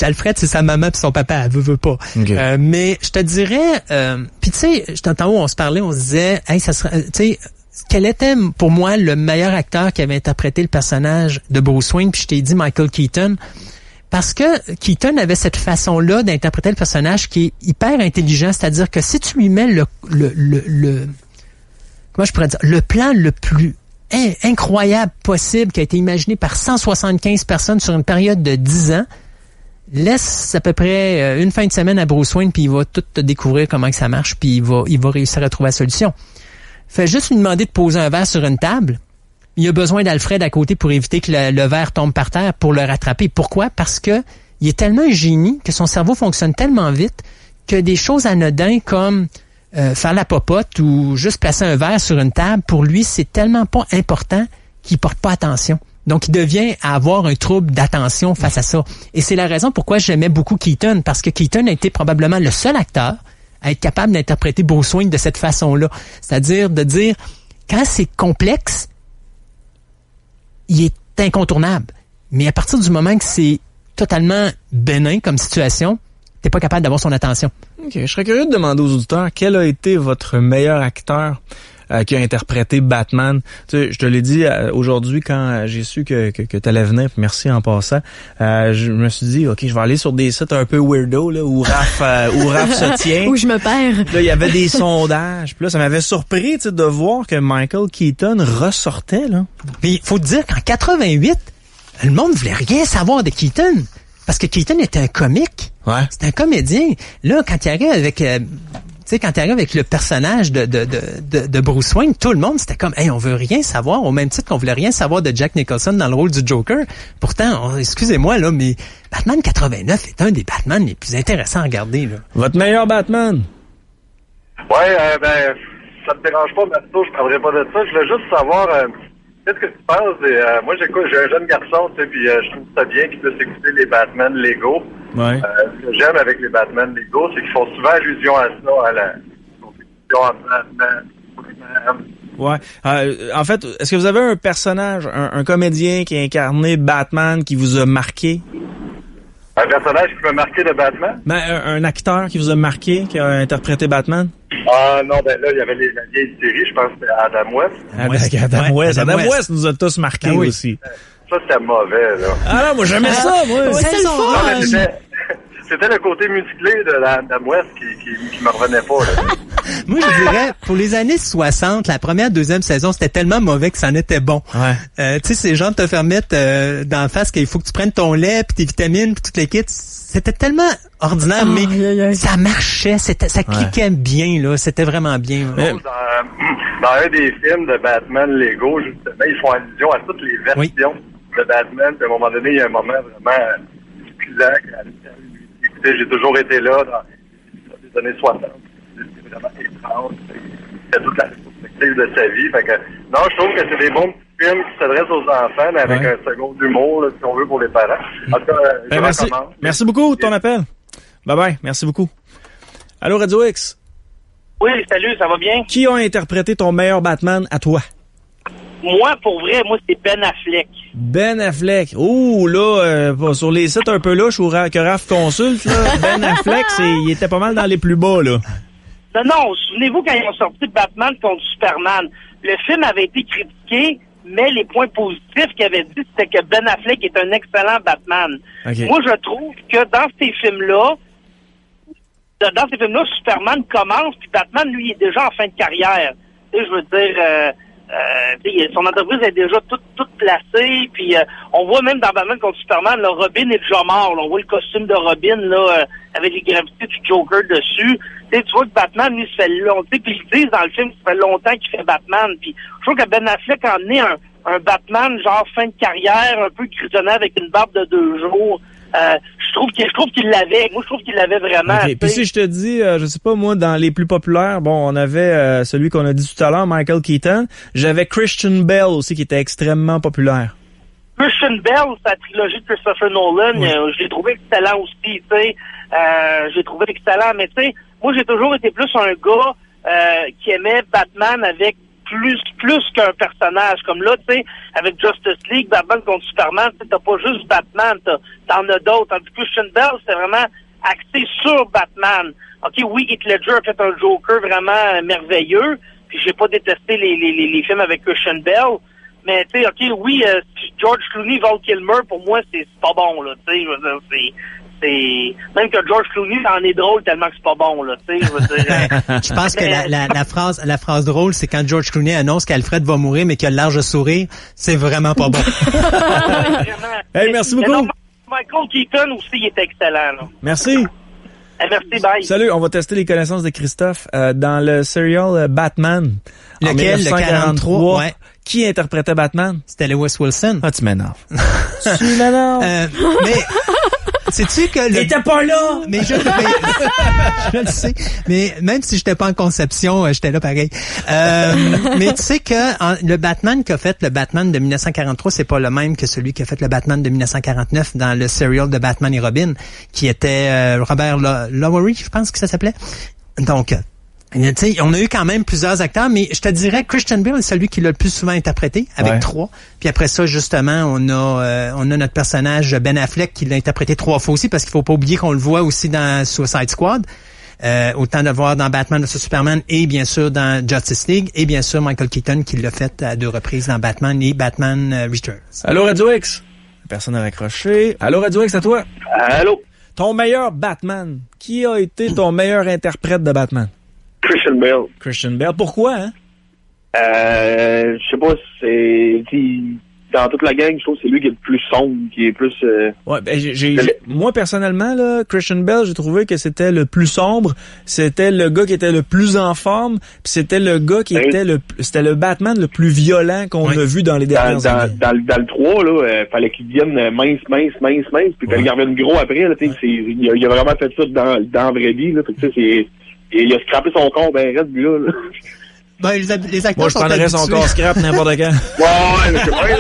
Alfred, c'est sa maman puis son papa. Elle veut pas. Okay. Mais je te dirais, puis tu sais, tantôt on se parlait, on se disait, hey, ça serait, tu sais, quel était pour moi le meilleur acteur qui avait interprété le personnage de Bruce Wayne, puis je t'ai dit Michael Keaton, parce que Keaton avait cette façon-là d'interpréter le personnage qui est hyper intelligent, c'est-à-dire que si tu lui mets le comment je pourrais dire, le plan le plus incroyable possible qui a été imaginé par 175 personnes sur une période de 10 ans, laisse à peu près une fin de semaine à Bruce Wayne, puis il va tout te découvrir comment que ça marche, puis il va réussir à trouver la solution. Fait juste lui demander de poser un verre sur une table. Il a besoin d'Alfred à côté pour éviter que le verre tombe par terre pour le rattraper. Pourquoi? Parce que il est tellement un génie que son cerveau fonctionne tellement vite que des choses anodines comme faire la popote ou juste placer un verre sur une table, pour lui, c'est tellement pas important qu'il porte pas attention. Donc, il devient à avoir un trouble d'attention face à ça. Et c'est la raison pourquoi j'aimais beaucoup Keaton, parce que Keaton a été probablement le seul acteur à être capable d'interpréter Bruce Wayne de cette façon-là. C'est-à-dire de dire, quand c'est complexe, il est incontournable. Mais à partir du moment que c'est totalement bénin comme situation, t'es pas capable d'avoir son attention. OK. Je serais curieux de demander aux auditeurs, quel a été votre meilleur acteur qui a interprété Batman? Tu sais, je te l'ai dit aujourd'hui quand j'ai su que t'allais venir, puis merci en passant. Je me suis dit, OK, je vais aller sur des sites un peu weirdo, là, où Raph se tient. Où je me perds. Là, il y avait des sondages. Puis là, ça m'avait surpris, tu sais, de voir que Michael Keaton ressortait, là. Puis, il faut te dire qu'en 88, le monde voulait rien savoir de Keaton. Parce que Keaton était un comique. Ouais. C'était un comédien. Là, quand il arrive avec... tu sais, quand tu arrives avec le personnage de Bruce Wayne, tout le monde, c'était comme, hey, on veut rien savoir, au même titre qu'on voulait rien savoir de Jack Nicholson dans le rôle du Joker. Pourtant, excusez-moi, là, mais Batman 89 est un des Batman les plus intéressants à regarder, là. Votre meilleur Batman? Ouais, ça te dérange pas, Mathieu, je parlerai pas de ça. Je voulais juste savoir, qu'est-ce que tu penses moi, j'ai un jeune garçon, tu sais, puis je trouve ça bien qu'il puisse écouter les Batman Lego. Ouais. Ce que j'aime avec les Batman Lego, c'est qu'ils font souvent allusion à ça, à la compétition entre Batman. Ouais. En fait, est-ce que vous avez un personnage, un comédien qui a incarné Batman qui vous a marqué? Un personnage qui m'a marqué de Batman? Ben, un acteur qui vous a marqué, qui a interprété Batman? Ah non, ben là, il y avait la vieille série, je pense que c'était Adam West. Adam West nous a tous marqués aussi. Ça, c'était mauvais, là. Ah non, moi j'aimais ça, moi. C'est le fun. C'était le côté musclé de Adam West qui me revenait pas, là. Moi, je dirais, pour les années 60, la première, deuxième saison, c'était tellement mauvais que ça en était bon. Ouais. Tu sais, ces gens te faire mettre d'en face qu'il faut que tu prennes ton lait, puis tes vitamines, puis toutes les kits. C'était tellement ordinaire, mais ça marchait, ça cliquait bien, là. C'était vraiment bien. Dans un des films de Batman Lego, justement, ils font allusion à toutes les versions de Batman. Puis à un moment donné, il y a un moment vraiment excusant. Écoutez, j'ai toujours été là dans les années 60. C'est vraiment étrange. C'est toute la perspective de sa vie. Fait que, non, je trouve que c'est des bons petits films qui s'adressent aux enfants, mais avec un second humour, là, si on veut, pour les parents. En tout cas, je recommande. Merci beaucoup de ton appel. Bye-bye. Merci beaucoup. Allô, Radio X? Oui, salut, ça va bien? Qui a interprété ton meilleur Batman à toi? Moi, pour vrai, c'est Ben Affleck. Ben Affleck. Oh, là, sur les sites un peu louches que Raph consulte, là, Ben Affleck, il était pas mal dans les plus bas, là. Non, souvenez-vous quand ils ont sorti Batman contre Superman, le film avait été critiqué, mais les points positifs qu'il avait dit, c'était que Ben Affleck est un excellent Batman. Okay. Moi, je trouve que dans ces films-là, Superman commence, puis Batman, lui, est déjà en fin de carrière. Tu sais, je veux dire, son entreprise est déjà toute placée, puis on voit même dans Batman contre Superman, là, Robin est déjà mort. Là, on voit le costume de Robin là, avec les gravités du Joker dessus. Tu vois que Batman, lui, ça fait longtemps, puis ils disent dans le film que ça fait longtemps qu'il fait Batman. Puis je trouve que Ben Affleck a emmené un Batman genre fin de carrière, un peu grisonnant avec une barbe de 2 jours. Je trouve qu'il l'avait. Moi, je trouve qu'il l'avait vraiment. Okay. Puis si je te dis, je sais pas, moi, dans les plus populaires, bon, on avait celui qu'on a dit tout à l'heure, Michael Keaton. J'avais Christian Bale aussi, qui était extrêmement populaire. Christian Bale, sa trilogie de Christopher Nolan, oui. Je l'ai trouvé excellent aussi, tu sais. Je l'ai trouvé excellent, mais tu sais, moi, j'ai toujours été plus un gars qui aimait Batman avec plus qu'un personnage. Comme là, tu sais, avec Justice League, Batman contre Superman, tu sais, t'as pas juste Batman, t'en as d'autres. Tandis que Christian Bale, c'est vraiment axé sur Batman. OK, oui, Heath Ledger a fait un Joker vraiment merveilleux, puis j'ai pas détesté les films avec Christian Bale, mais tu sais, OK, oui, George Clooney, Val Kilmer, pour moi, c'est pas bon, là, tu sais, je veux dire, même que George Clooney en est drôle tellement que c'est pas bon, là, tu sais, je veux dire. Je pense que la phrase drôle, c'est quand George Clooney annonce qu'Alfred va mourir mais qu'il a le large sourire, c'est vraiment pas bon. Hey, merci beaucoup. Non, Michael Keaton aussi, il est excellent, là. Merci. Merci, bye. Salut, on va tester les connaissances de Christophe dans le serial Batman. Lequel, le 43, ouais. Qui interprétait Batman? C'était Lewis Wilson. Ah, tu m'énerves. Tu m'énerves. Mais sais-tu que il était pas là? Mais je le sais. Mais même si j'étais pas en conception, j'étais là pareil. Mais tu sais que le Batman qu'a fait le Batman de 1943, c'est pas le même que celui qui a fait le Batman de 1949 dans le serial de Batman et Robin, qui était Robert Lowery, je pense que ça s'appelait. Donc tu sais, on a eu quand même plusieurs acteurs, mais je te dirais que Christian Bale est celui qui l'a le plus souvent interprété, avec 3. Puis après ça, justement, on a notre personnage Ben Affleck qui l'a interprété 3 fois aussi, parce qu'il faut pas oublier qu'on le voit aussi dans Suicide Squad. Autant de le voir dans Batman vs Superman et bien sûr dans Justice League, et bien sûr Michael Keaton qui l'a fait à 2 reprises dans Batman et Batman Returns. Allô Radio X? Personne n'a raccroché. Allô Radio X, à toi? Allô? Ton meilleur Batman. Qui a été ton meilleur interprète de Batman? Christian Bale. Christian Bale. Pourquoi, hein? Je sais pas, dans toute la gang, je trouve que c'est lui qui est le plus sombre, qui est plus... Ouais, moi, personnellement, là, Christian Bale, j'ai trouvé que c'était le plus sombre, c'était le gars qui était le plus en forme, puis c'était le gars qui c'était le Batman le plus violent qu'on a vu dans les dernières années. Dans le 3, là, fallait qu'il devienne mince, puis fallait qu'il revienne gros après, là, il a vraiment fait ça dans la vraie vie, là, tu sais, il a scrappé son corps, reste lui là. Ben, les acteurs moi, je prendrais son corps scrap n'importe quand. Ouais, mais c'est vrai,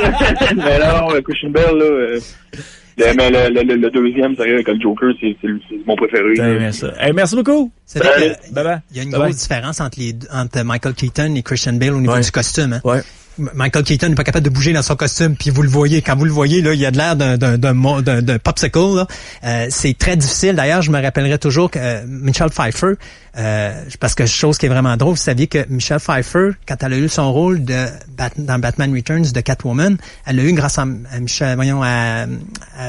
mais là, Christian Bale, là, mais le deuxième, sérieux, avec le Joker, c'est mon préféré. J'aime ça. Hey, merci beaucoup. Il y a une grosse différence entre Michael Keaton et Christian Bale au niveau du costume, hein. Ouais. Michael Keaton n'est pas capable de bouger dans son costume, puis vous le voyez, quand vous le voyez, là, il a de l'air d'un popsicle, là. C'est très difficile. D'ailleurs, je me rappellerai toujours que Michelle Pfeiffer, parce que chose qui est vraiment drôle, vous saviez que Michelle Pfeiffer, quand elle a eu son rôle dans Batman Returns de Catwoman, elle l'a eu grâce à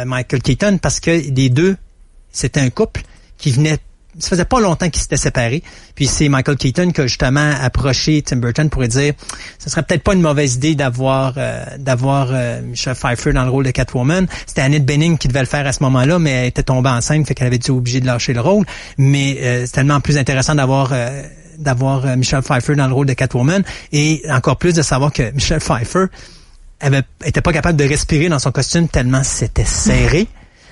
Michael Keaton, parce que les deux, c'était un couple qui venait. Ça faisait pas longtemps qu'ils s'étaient séparés. Puis c'est Michael Keaton qui a justement approché Tim Burton pour lui dire ce serait peut-être pas une mauvaise idée d'avoir Michelle Pfeiffer dans le rôle de Catwoman. C'était Annette Bening qui devait le faire à ce moment-là, mais elle était tombée enceinte, fait qu'elle avait été obligée de lâcher le rôle. Mais c'est tellement plus intéressant d'avoir Michelle Pfeiffer dans le rôle de Catwoman, et encore plus de savoir que Michelle Pfeiffer était pas capable de respirer dans son costume tellement c'était serré.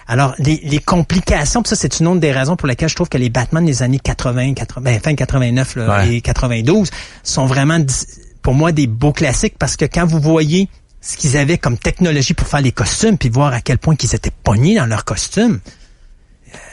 Alors, les complications, pis ça, c'est une autre des raisons pour lesquelles je trouve que les Batman des années fin 89 là, et 92 sont vraiment, pour moi, des beaux classiques, parce que quand vous voyez ce qu'ils avaient comme technologie pour faire les costumes, puis voir à quel point qu'ils étaient pognés dans leurs costumes,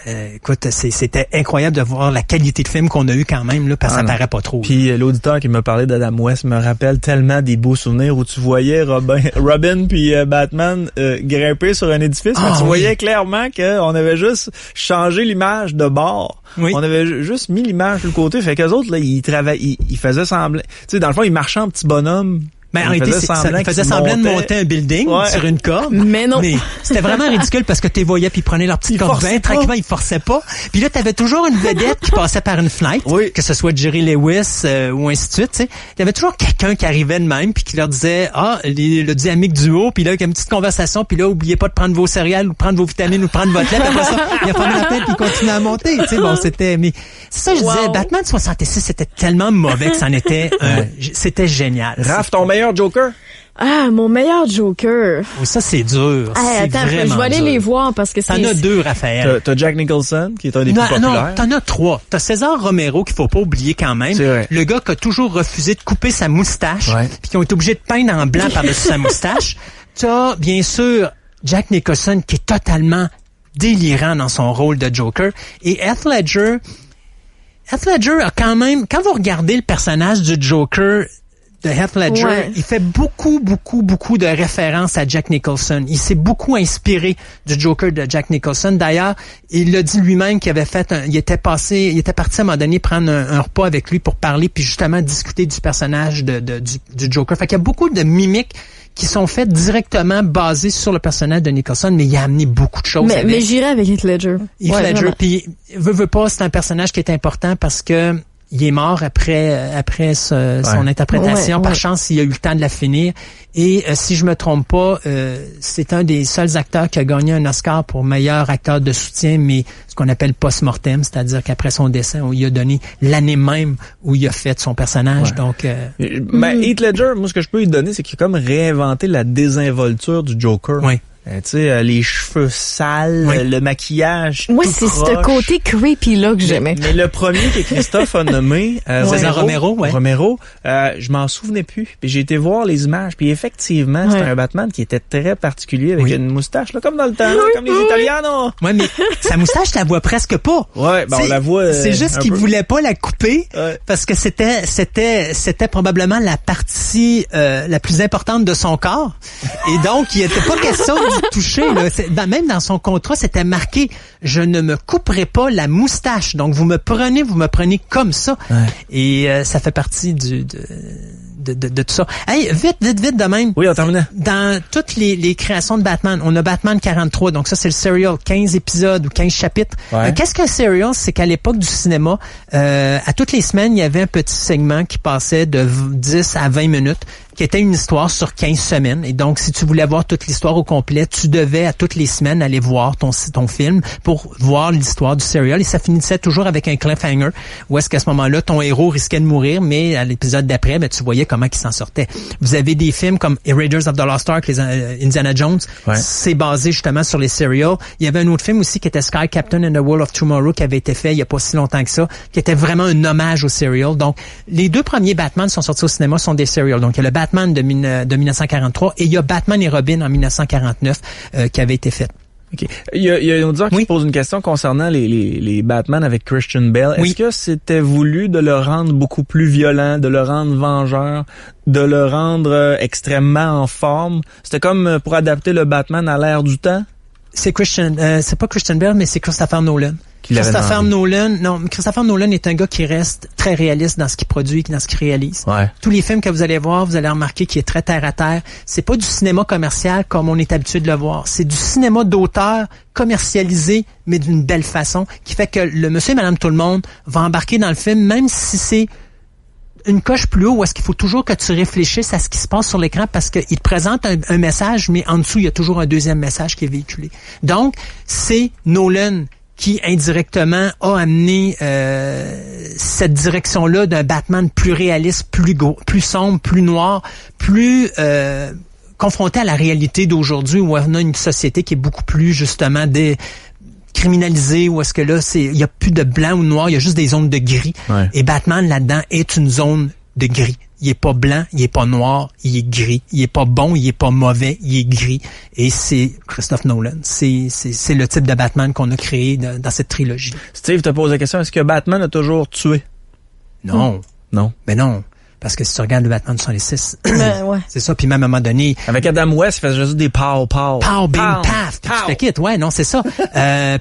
écoute, c'était incroyable de voir la qualité de film qu'on a eu quand même, là, parce que ça paraît pas trop. Puis l'auditeur qui m'a parlé d'Adam West me rappelle tellement des beaux souvenirs où tu voyais Robin puis Batman grimper sur un édifice. Tu voyais clairement qu'on avait juste changé l'image de bord. Oui. On avait juste mis l'image de côté. Fait qu'eux autres, là, ils faisaient semblant. Tu sais, dans le fond, ils marchaient en petit bonhomme. Mais en réalité, il faisait semblant de monter un building sur une corde. Mais non. Mais c'était vraiment ridicule parce que tu les voyais puis ils prenaient leur petite corde tranquillement, ils forçaient pas. Puis là, t'avais toujours une vedette qui passait par une fenêtre, que ce soit Jerry Lewis ou ainsi de suite, tu sais. Il y avait toujours quelqu'un qui arrivait de même puis qui leur disait le dynamique duo, puis là, il y a une petite conversation, puis là, oubliez pas de prendre vos céréales ou prendre vos vitamines ou prendre votre lait. Après ça, il a fermé la tête puis il continuait à monter, tu sais. Bon, c'était mais c'est ça je disais, Batman 66, c'était tellement mauvais que c'en était c'était génial. Raph, ton meilleur Joker? Ah, mon meilleur Joker. Oui, ça, c'est dur. Attends, je vais aller les voir parce que c'est... T'en as deux, Raphaël. T'as Jack Nicholson, qui est un des plus populaires. Non, t'en as trois. T'as César Romero, qu'il faut pas oublier quand même. C'est vrai. Le gars qui a toujours refusé de couper sa moustache, puis qui ont été obligés de peindre en blanc par-dessus sa moustache. T'as, bien sûr, Jack Nicholson, qui est totalement délirant dans son rôle de Joker. Et Heath Ledger a quand même... Quand vous regardez le personnage du Joker... de Heath Ledger, il fait beaucoup de références à Jack Nicholson. Il s'est beaucoup inspiré du Joker de Jack Nicholson. D'ailleurs, il l'a dit lui-même qu'il avait fait il était parti à un moment donné prendre un repas avec lui pour parler puis justement discuter du personnage du Joker. Fait qu'il y a beaucoup de mimiques qui sont faites directement basées sur le personnage de Nicholson, mais il a amené beaucoup de choses. Mais j'irais avec Heath Ledger. Heath Ledger, puis veut pas, c'est un personnage qui est important parce que il est mort après son interprétation. Par chance, il a eu le temps de la finir. Et si je me trompe pas, c'est un des seuls acteurs qui a gagné un Oscar pour meilleur acteur de soutien, mais ce qu'on appelle post-mortem, c'est-à-dire qu'après son décès, on lui a donné l'année même où il a fait son personnage. Donc, Heath Ledger, moi, ce que je peux lui donner, c'est qu'il a comme réinventé la désinvolture du Joker. Oui. Tu sais, les cheveux sales, le maquillage. Moi, c'est ce côté creepy là que j'aimais. Mais le premier que Christophe a nommé, César Romero, je m'en souvenais plus. Puis j'ai été voir les images, puis effectivement, c'était un Batman qui était très particulier avec une moustache, là, comme dans le temps, comme les Italianos. Ouais, mais sa moustache, tu la vois presque pas. Ouais, ben on la voit. C'est juste qu'il voulait pas la couper parce que c'était probablement la partie la plus importante de son corps. Et donc, il était pas question de toucher, là. Même dans son contrat, c'était marqué « Je ne me couperai pas la moustache. » Donc, vous me prenez comme ça. Ouais. Et ça fait partie de tout ça. Hey, vite de même. Oui, en terminant. Dans toutes les créations de Batman, on a Batman 43, donc ça c'est le serial, 15 épisodes ou 15 chapitres. Ouais. Qu'est-ce qu'un serial? C'est qu'à l'époque du cinéma, à toutes les semaines, il y avait un petit segment qui passait de 10 à 20 minutes, qui était une histoire sur 15 semaines. Et donc, si tu voulais voir toute l'histoire au complet, tu devais à toutes les semaines aller voir ton film pour voir l'histoire du serial. Et ça finissait toujours avec un cliffhanger, où est-ce qu'à ce moment-là, ton héros risquait de mourir, mais à l'épisode d'après, tu voyais comment il s'en sortait. Vous avez des films comme Raiders of the Lost Ark, les Indiana Jones. Ouais. C'est basé justement sur les serials. Il y avait un autre film aussi qui était Sky Captain and the World of Tomorrow qui avait été fait il y a pas si longtemps que ça, qui était vraiment un hommage aux serials. Donc, les deux premiers Batman sont sortis au cinéma sont des serials. Donc, il y a le Batman de 1943 et il y a Batman et Robin en 1949 qui avait été fait. Okay. Il y a un auditeur qui pose une question concernant les Batman avec Christian Bale. Est-ce que c'était voulu de le rendre beaucoup plus violent, de le rendre vengeur, de le rendre extrêmement en forme? C'était comme pour adapter le Batman à l'ère du temps? C'est pas Christian Bale, mais c'est Christopher Nolan. Christopher Nolan est un gars qui reste très réaliste dans ce qu'il produit, dans ce qu'il réalise. Ouais. Tous les films que vous allez voir, vous allez remarquer qu'il est très terre à terre. C'est pas du cinéma commercial comme on est habitué de le voir. C'est du cinéma d'auteur commercialisé, mais d'une belle façon, qui fait que le monsieur et madame tout le monde va embarquer dans le film, même si c'est une coche plus haut, où est-ce qu'il faut toujours que tu réfléchisses à ce qui se passe sur l'écran parce qu'il te présente un message, mais en dessous, il y a toujours un deuxième message qui est véhiculé. Donc, c'est Nolan qui indirectement a amené cette direction-là d'un Batman plus réaliste, plus sombre, plus noir, plus confronté à la réalité d'aujourd'hui où on a une société qui est beaucoup plus justement criminalisée, où est-ce que là, il y a plus de blanc ou de noir, il y a juste des zones de gris. Ouais. Et Batman là-dedans est une zone de gris. il est pas blanc, il est pas noir, il est gris. Il est pas bon, il est pas mauvais, il est gris. Et c'est Christopher Nolan. C'est le type de Batman qu'on a créé dans cette trilogie. Steve te pose la question, est-ce que Batman a toujours tué? Non. Non. Ben non. Parce que si tu regardes le Batman 66, ouais. c'est ça. Puis même à un moment donné... Avec Adam West, il faisait juste des pow, bing, paf. Puis tu te quittes. Ouais, non, c'est ça.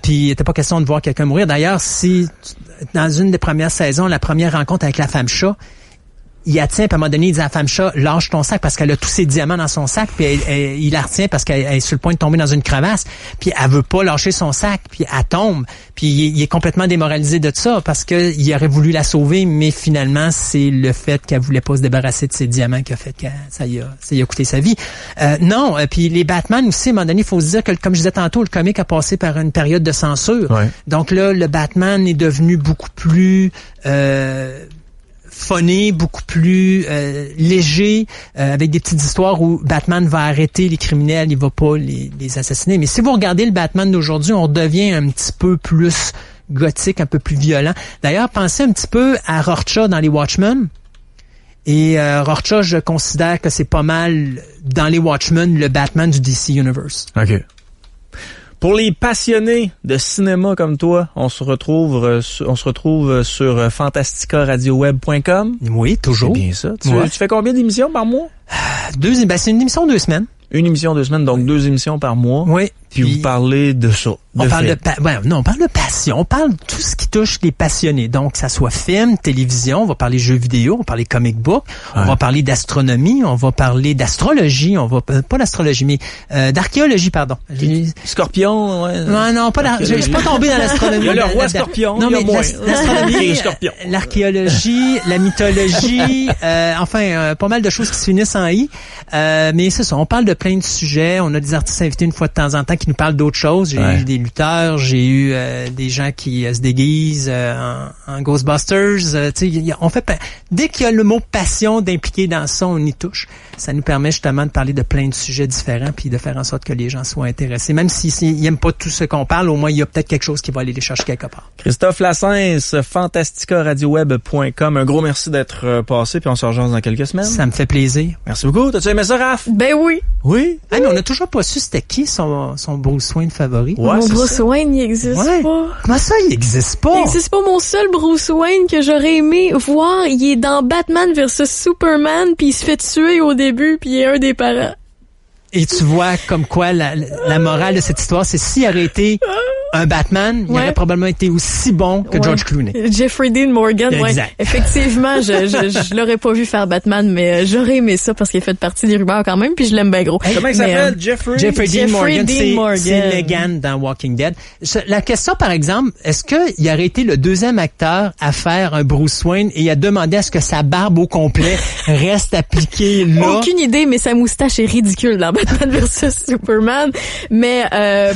Puis il n'était pas question de voir quelqu'un mourir. D'ailleurs, si dans une des premières saisons, la première rencontre avec la femme chat, il la tient, puis à un moment donné, il dit à la femme chat, lâche ton sac parce qu'elle a tous ses diamants dans son sac, puis il la retient parce qu'elle est sur le point de tomber dans une crevasse, puis elle veut pas lâcher son sac, puis elle tombe, puis il est complètement démoralisé de ça parce que il aurait voulu la sauver, mais finalement, c'est le fait qu'elle voulait pas se débarrasser de ses diamants qui a fait que ça y a coûté sa vie. Non, puis les Batman aussi, à un moment donné, il faut se dire que, comme je disais tantôt, le comic a passé par une période de censure. Ouais. Donc là, le Batman est devenu beaucoup plus... funny, beaucoup plus léger, avec des petites histoires où Batman va arrêter les criminels, il va pas les assassiner. Mais si vous regardez le Batman d'aujourd'hui, on devient un petit peu plus gothique, un peu plus violent. D'ailleurs, pensez un petit peu à Rorschach dans les Watchmen. Et Rorschach, je considère que c'est pas mal, dans les Watchmen, le Batman du DC Universe. OK. Pour les passionnés de cinéma comme toi, on se retrouve sur fantasticaradio-web.com. Oui, toujours. C'est bien ça. Tu fais combien d'émissions par mois? C'est une émission 2 semaines. Une émission 2 semaines, donc 2 émissions par mois. Oui. Puis vous parlez de ça. On parle de passion. On parle de tout ce qui touche les passionnés. Donc, que ça soit film, télévision, on va parler jeux vidéo, on va parler comic book, on va parler d'astronomie, on va parler d'astrologie, pas d'astrologie, mais d'archéologie, pardon. Scorpion, ouais. Non, pas je suis pas tombé dans l'astronomie. Il y a le roi Scorpion. Non, mais l'astronomie, Scorpion. L'archéologie, la mythologie, pas mal de choses qui se finissent en I. Mais c'est ça, on parle de plein de sujets. On a des artistes invités une fois de temps en temps qui nous parlent d'autres choses. J'ai eu des lutteurs, j'ai eu des gens qui se déguisent en Ghostbusters. On fait dès qu'il y a le mot passion d'impliquer dans ça, on y touche. Ça nous permet justement de parler de plein de sujets différents puis de faire en sorte que les gens soient intéressés. Même s'ils n'aiment pas tout ce qu'on parle, au moins il y a peut-être quelque chose qui va aller les chercher quelque part. Christophe Lassens, fantasticaradio-web.com. Un gros merci d'être passé, puis on se rejoint dans quelques semaines. Ça me fait plaisir. Merci beaucoup. T'as-tu aimé ça, Raph? Ben oui. Oui? Ah, mais on n'a toujours pas su c'était qui son Bruce Wayne favori. Ouais, mon Bruce Wayne, il existe pas. Comment ça, il existe pas? Il existe pas. Mon seul Bruce Wayne que j'aurais aimé voir, il est dans Batman vs Superman, puis il se fait tuer au début, puis il est un des parents. Et tu vois comme quoi la morale de cette histoire, c'est s'il aurait été un Batman, il aurait probablement été aussi bon que George Clooney. Jeffrey Dean Morgan, exact. Effectivement, je l'aurais pas vu faire Batman, mais j'aurais aimé ça parce qu'il fait partie des rumeurs quand même, puis je l'aime bien gros. Comment il s'appelle? Jeffrey Dean Morgan, c'est Negan dans Walking Dead. La question, par exemple, est-ce qu'il aurait été le deuxième acteur à faire un Bruce Wayne et il a demandé à ce que sa barbe au complet reste appliquée là? Aucune idée, mais sa moustache est ridicule dans Batman vs Superman. Mais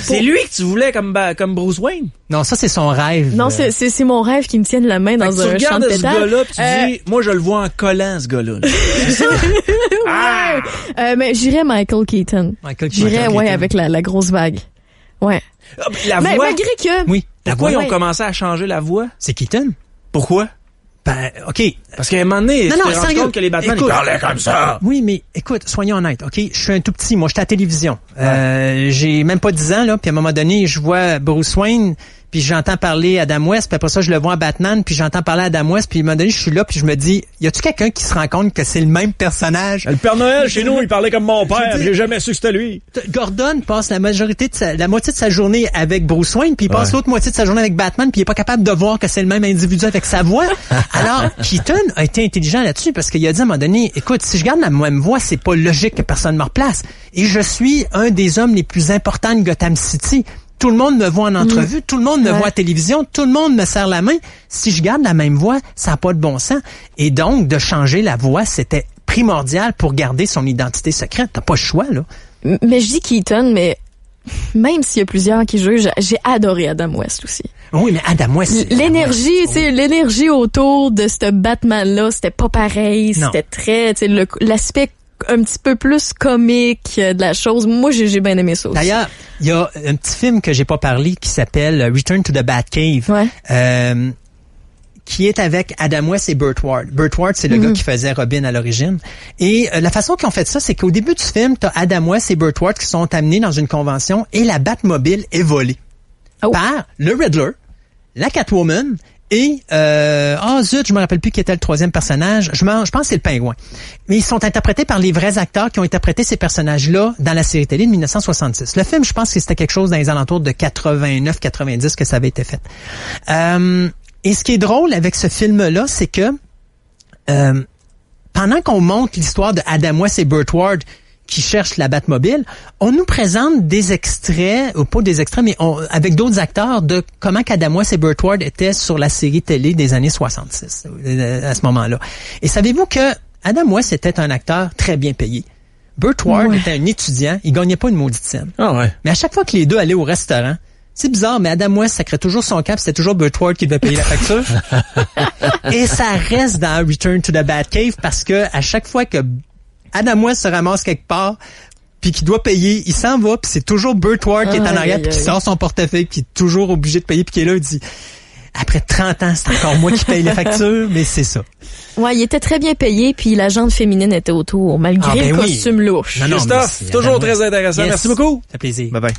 c'est lui que tu voulais comme Bruce Wayne? Non, ça c'est son rêve. Non, c'est mon rêve qui me tienne la main dans un champ de pétales. Tu regardes ce gars-là pis tu dis, moi je le vois en collant ce gars-là. C'est ça? Mais j'irais Michael Keaton. J'irais avec la grosse vague. Ouais. La voix. Malgré que. Oui. Pourquoi ils ont commencé à changer la voix? C'est Keaton. Pourquoi? Ben, OK. Parce qu'à un moment donné, tu te rends compte que les Batman, ils parlaient comme ça. Oui, mais écoute, soyons honnêtes, OK? Je suis un tout petit. Moi, j'étais à la télévision. J'ai même pas 10 ans, là. Puis à un moment donné, je vois Bruce Wayne, puis j'entends parler Adam West, puis après ça, je le vois en Batman, puis j'entends parler Adam West, puis à un moment donné, je suis là, puis je me dis, y a-tu quelqu'un qui se rend compte que c'est le même personnage? Le Père Noël, chez nous, il parlait comme mon père. J'ai jamais su que c'était lui. Gordon passe la moitié de sa journée avec Bruce Wayne, puis il passe l'autre moitié de sa journée avec Batman, puis il est pas capable de voir que c'est le même individu avec sa voix. Alors, Keaton a été intelligent là-dessus parce qu'il a dit à un moment donné, écoute, si je garde la même voix, c'est pas logique que personne me replace. Et je suis un des hommes les plus importants de Gotham City. Tout le monde me voit en entrevue, tout le monde me voit à télévision, tout le monde me serre la main. Si je garde la même voix, ça n'a pas de bon sens. Et donc, de changer la voix, c'était primordial pour garder son identité secrète. T'as pas le choix, là. Mais je dis Keaton, mais même s'il y a plusieurs qui jugent, j'ai adoré Adam West aussi. Oui, mais Adam West... L'énergie autour de ce Batman-là, c'était pas pareil. C'était très... l'aspect un petit peu plus comique de la chose. Moi, j'ai bien aimé ça aussi. D'ailleurs, il y a un petit film que j'ai pas parlé qui s'appelle Return to the Batcave. qui est avec Adam West et Burt Ward. Burt Ward, c'est le gars qui faisait Robin à l'origine. Et la façon qu'ils ont fait ça, c'est qu'au début du film, t'as Adam West et Burt Ward qui sont amenés dans une convention et la Batmobile est volée par le Riddler, la Catwoman et je me rappelle plus qui était le troisième personnage. Je pense que c'est le Pingouin. Mais ils sont interprétés par les vrais acteurs qui ont interprété ces personnages-là dans la série télé de 1966. Le film, je pense que c'était quelque chose dans les alentours de 89-90 que ça avait été fait. Et ce qui est drôle avec ce film-là, c'est que pendant qu'on montre l'histoire de Adam West et Burt Ward qui cherchent la Batmobile, on nous présente des extraits, ou pas des extraits, mais avec d'autres acteurs de comment Adam West et Burt Ward étaient sur la série télé des années 66, à ce moment-là. Et savez-vous que Adam West était un acteur très bien payé. Burt Ward était un étudiant, il gagnait pas une maudite scène. Ah ouais. Mais à chaque fois que les deux allaient au restaurant, c'est bizarre, mais Adam West sacrait toujours son camp, c'était toujours Burt Ward qui devait payer la facture. Et ça reste dans Return to the Batcave parce que à chaque fois que Adam West se ramasse quelque part, puis qu'il doit payer, il s'en va, puis c'est toujours Burt Ward qui est en arrière, puis qui sort son portefeuille, puis qui est toujours obligé de payer, puis qui est là, il dit après 30 ans, c'est encore moi qui paye les factures, mais c'est ça. Ouais, il était très bien payé, puis la gente féminine était autour, malgré le costume louche. Non, Christophe, toujours très intéressant. Yes. Merci beaucoup. Ça fait plaisir. Bye bye.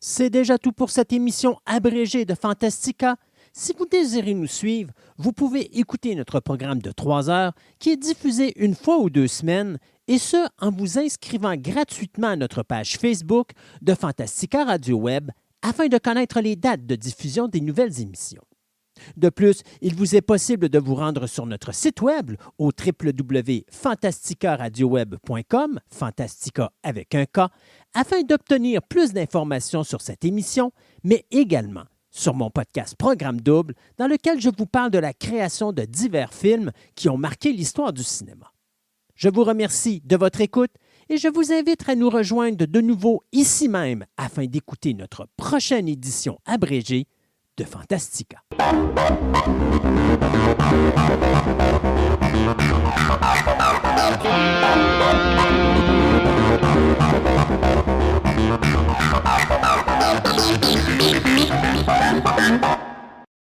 C'est déjà tout pour cette émission abrégée de Fantastica. Si vous désirez nous suivre, vous pouvez écouter notre programme de 3 heures qui est diffusé une fois ou 2 semaines, et ce, en vous inscrivant gratuitement à notre page Facebook de Fantastica Radio Web afin de connaître les dates de diffusion des nouvelles émissions. De plus, il vous est possible de vous rendre sur notre site web au www.fantasticaradioweb.com, Fantastica avec un K, afin d'obtenir plus d'informations sur cette émission, mais également sur mon podcast Programme Double, dans lequel je vous parle de la création de divers films qui ont marqué l'histoire du cinéma. Je vous remercie de votre écoute et je vous invite à nous rejoindre de nouveau ici même afin d'écouter notre prochaine édition abrégée de Fantastica.